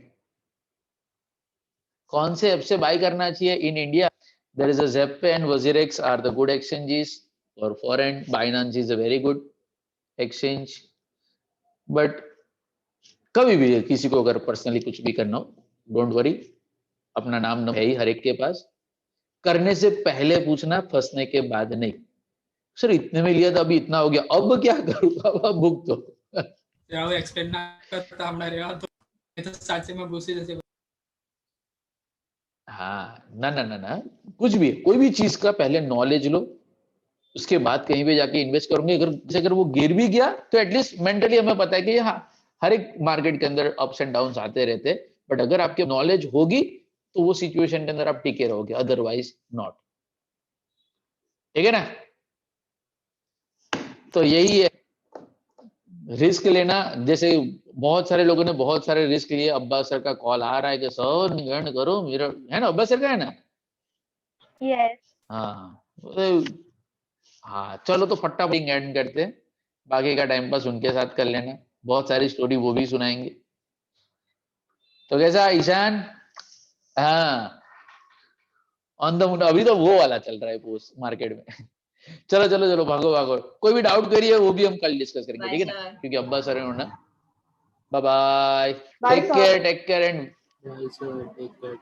कौन से ऐप से बाय करना चाहिए in India? There is a Zeppe and WazirX are the good exchanges. और foreign, Binance is a very good exchange. But कभी भी किसी को अगर पर्सनली कुछ भी करना हो, डोंट वरी, अपना नाम है ही हर एक के पास। करने से पहले पूछना, फंसने के बाद नहीं। सर इतने में लिया था, अभी इतना हो गया, अब क्या करूँ? अब भुगतो। राव एक्सप्लेन ना करता हमारा रेवा तो साचे में घुसी जैसे। हाँ ना ना ना ना, कुछ भी कोई भी चीज का पहले नॉलेज लो, उसके बाद कहीं पे जाके इन्वेस्ट करूंगे। अगर वो गिर भी गया तो एटलीस्ट मेंटली हमें पता है कि हाँ, हर एक मार्केट के अंदर अप्स एंड डाउन्स आते रहते हैं, बट अगर आपके नॉलेज होगी तो वो सिचुएशन के अंदर आप टिके रहोगे, अदरवाइज नॉट। ठीक है ना? तो यही है रिस्क लेना। जैसे बहुत सारे लोगों ने बहुत सारे रिस्क लिए, अब्बास सर का कॉल आ रहा है कि सर निगरानी करो मेरा, है ना? अब्बास सर का है ना? यस। हाँ हाँ, चलो तो फटाफट एंड करते हैं, बाकी का टाइम पास उनके साथ कर लेना, बहुत सारी स्टोरी वो भी सुनाएंगे। तो कैसा ईशान? हाँ, ऑन द मूड। अभी तो वो वाला चल रहा है पोस्ट मार्केट में। चलो चलो चलो, भागो भागो। कोई भी डाउट करिए, वो भी हम कल डिस्कस करेंगे, ठीक है ना? क्योंकि अब्बास सर ने, bye bye, take care and Bye, sir. Take care.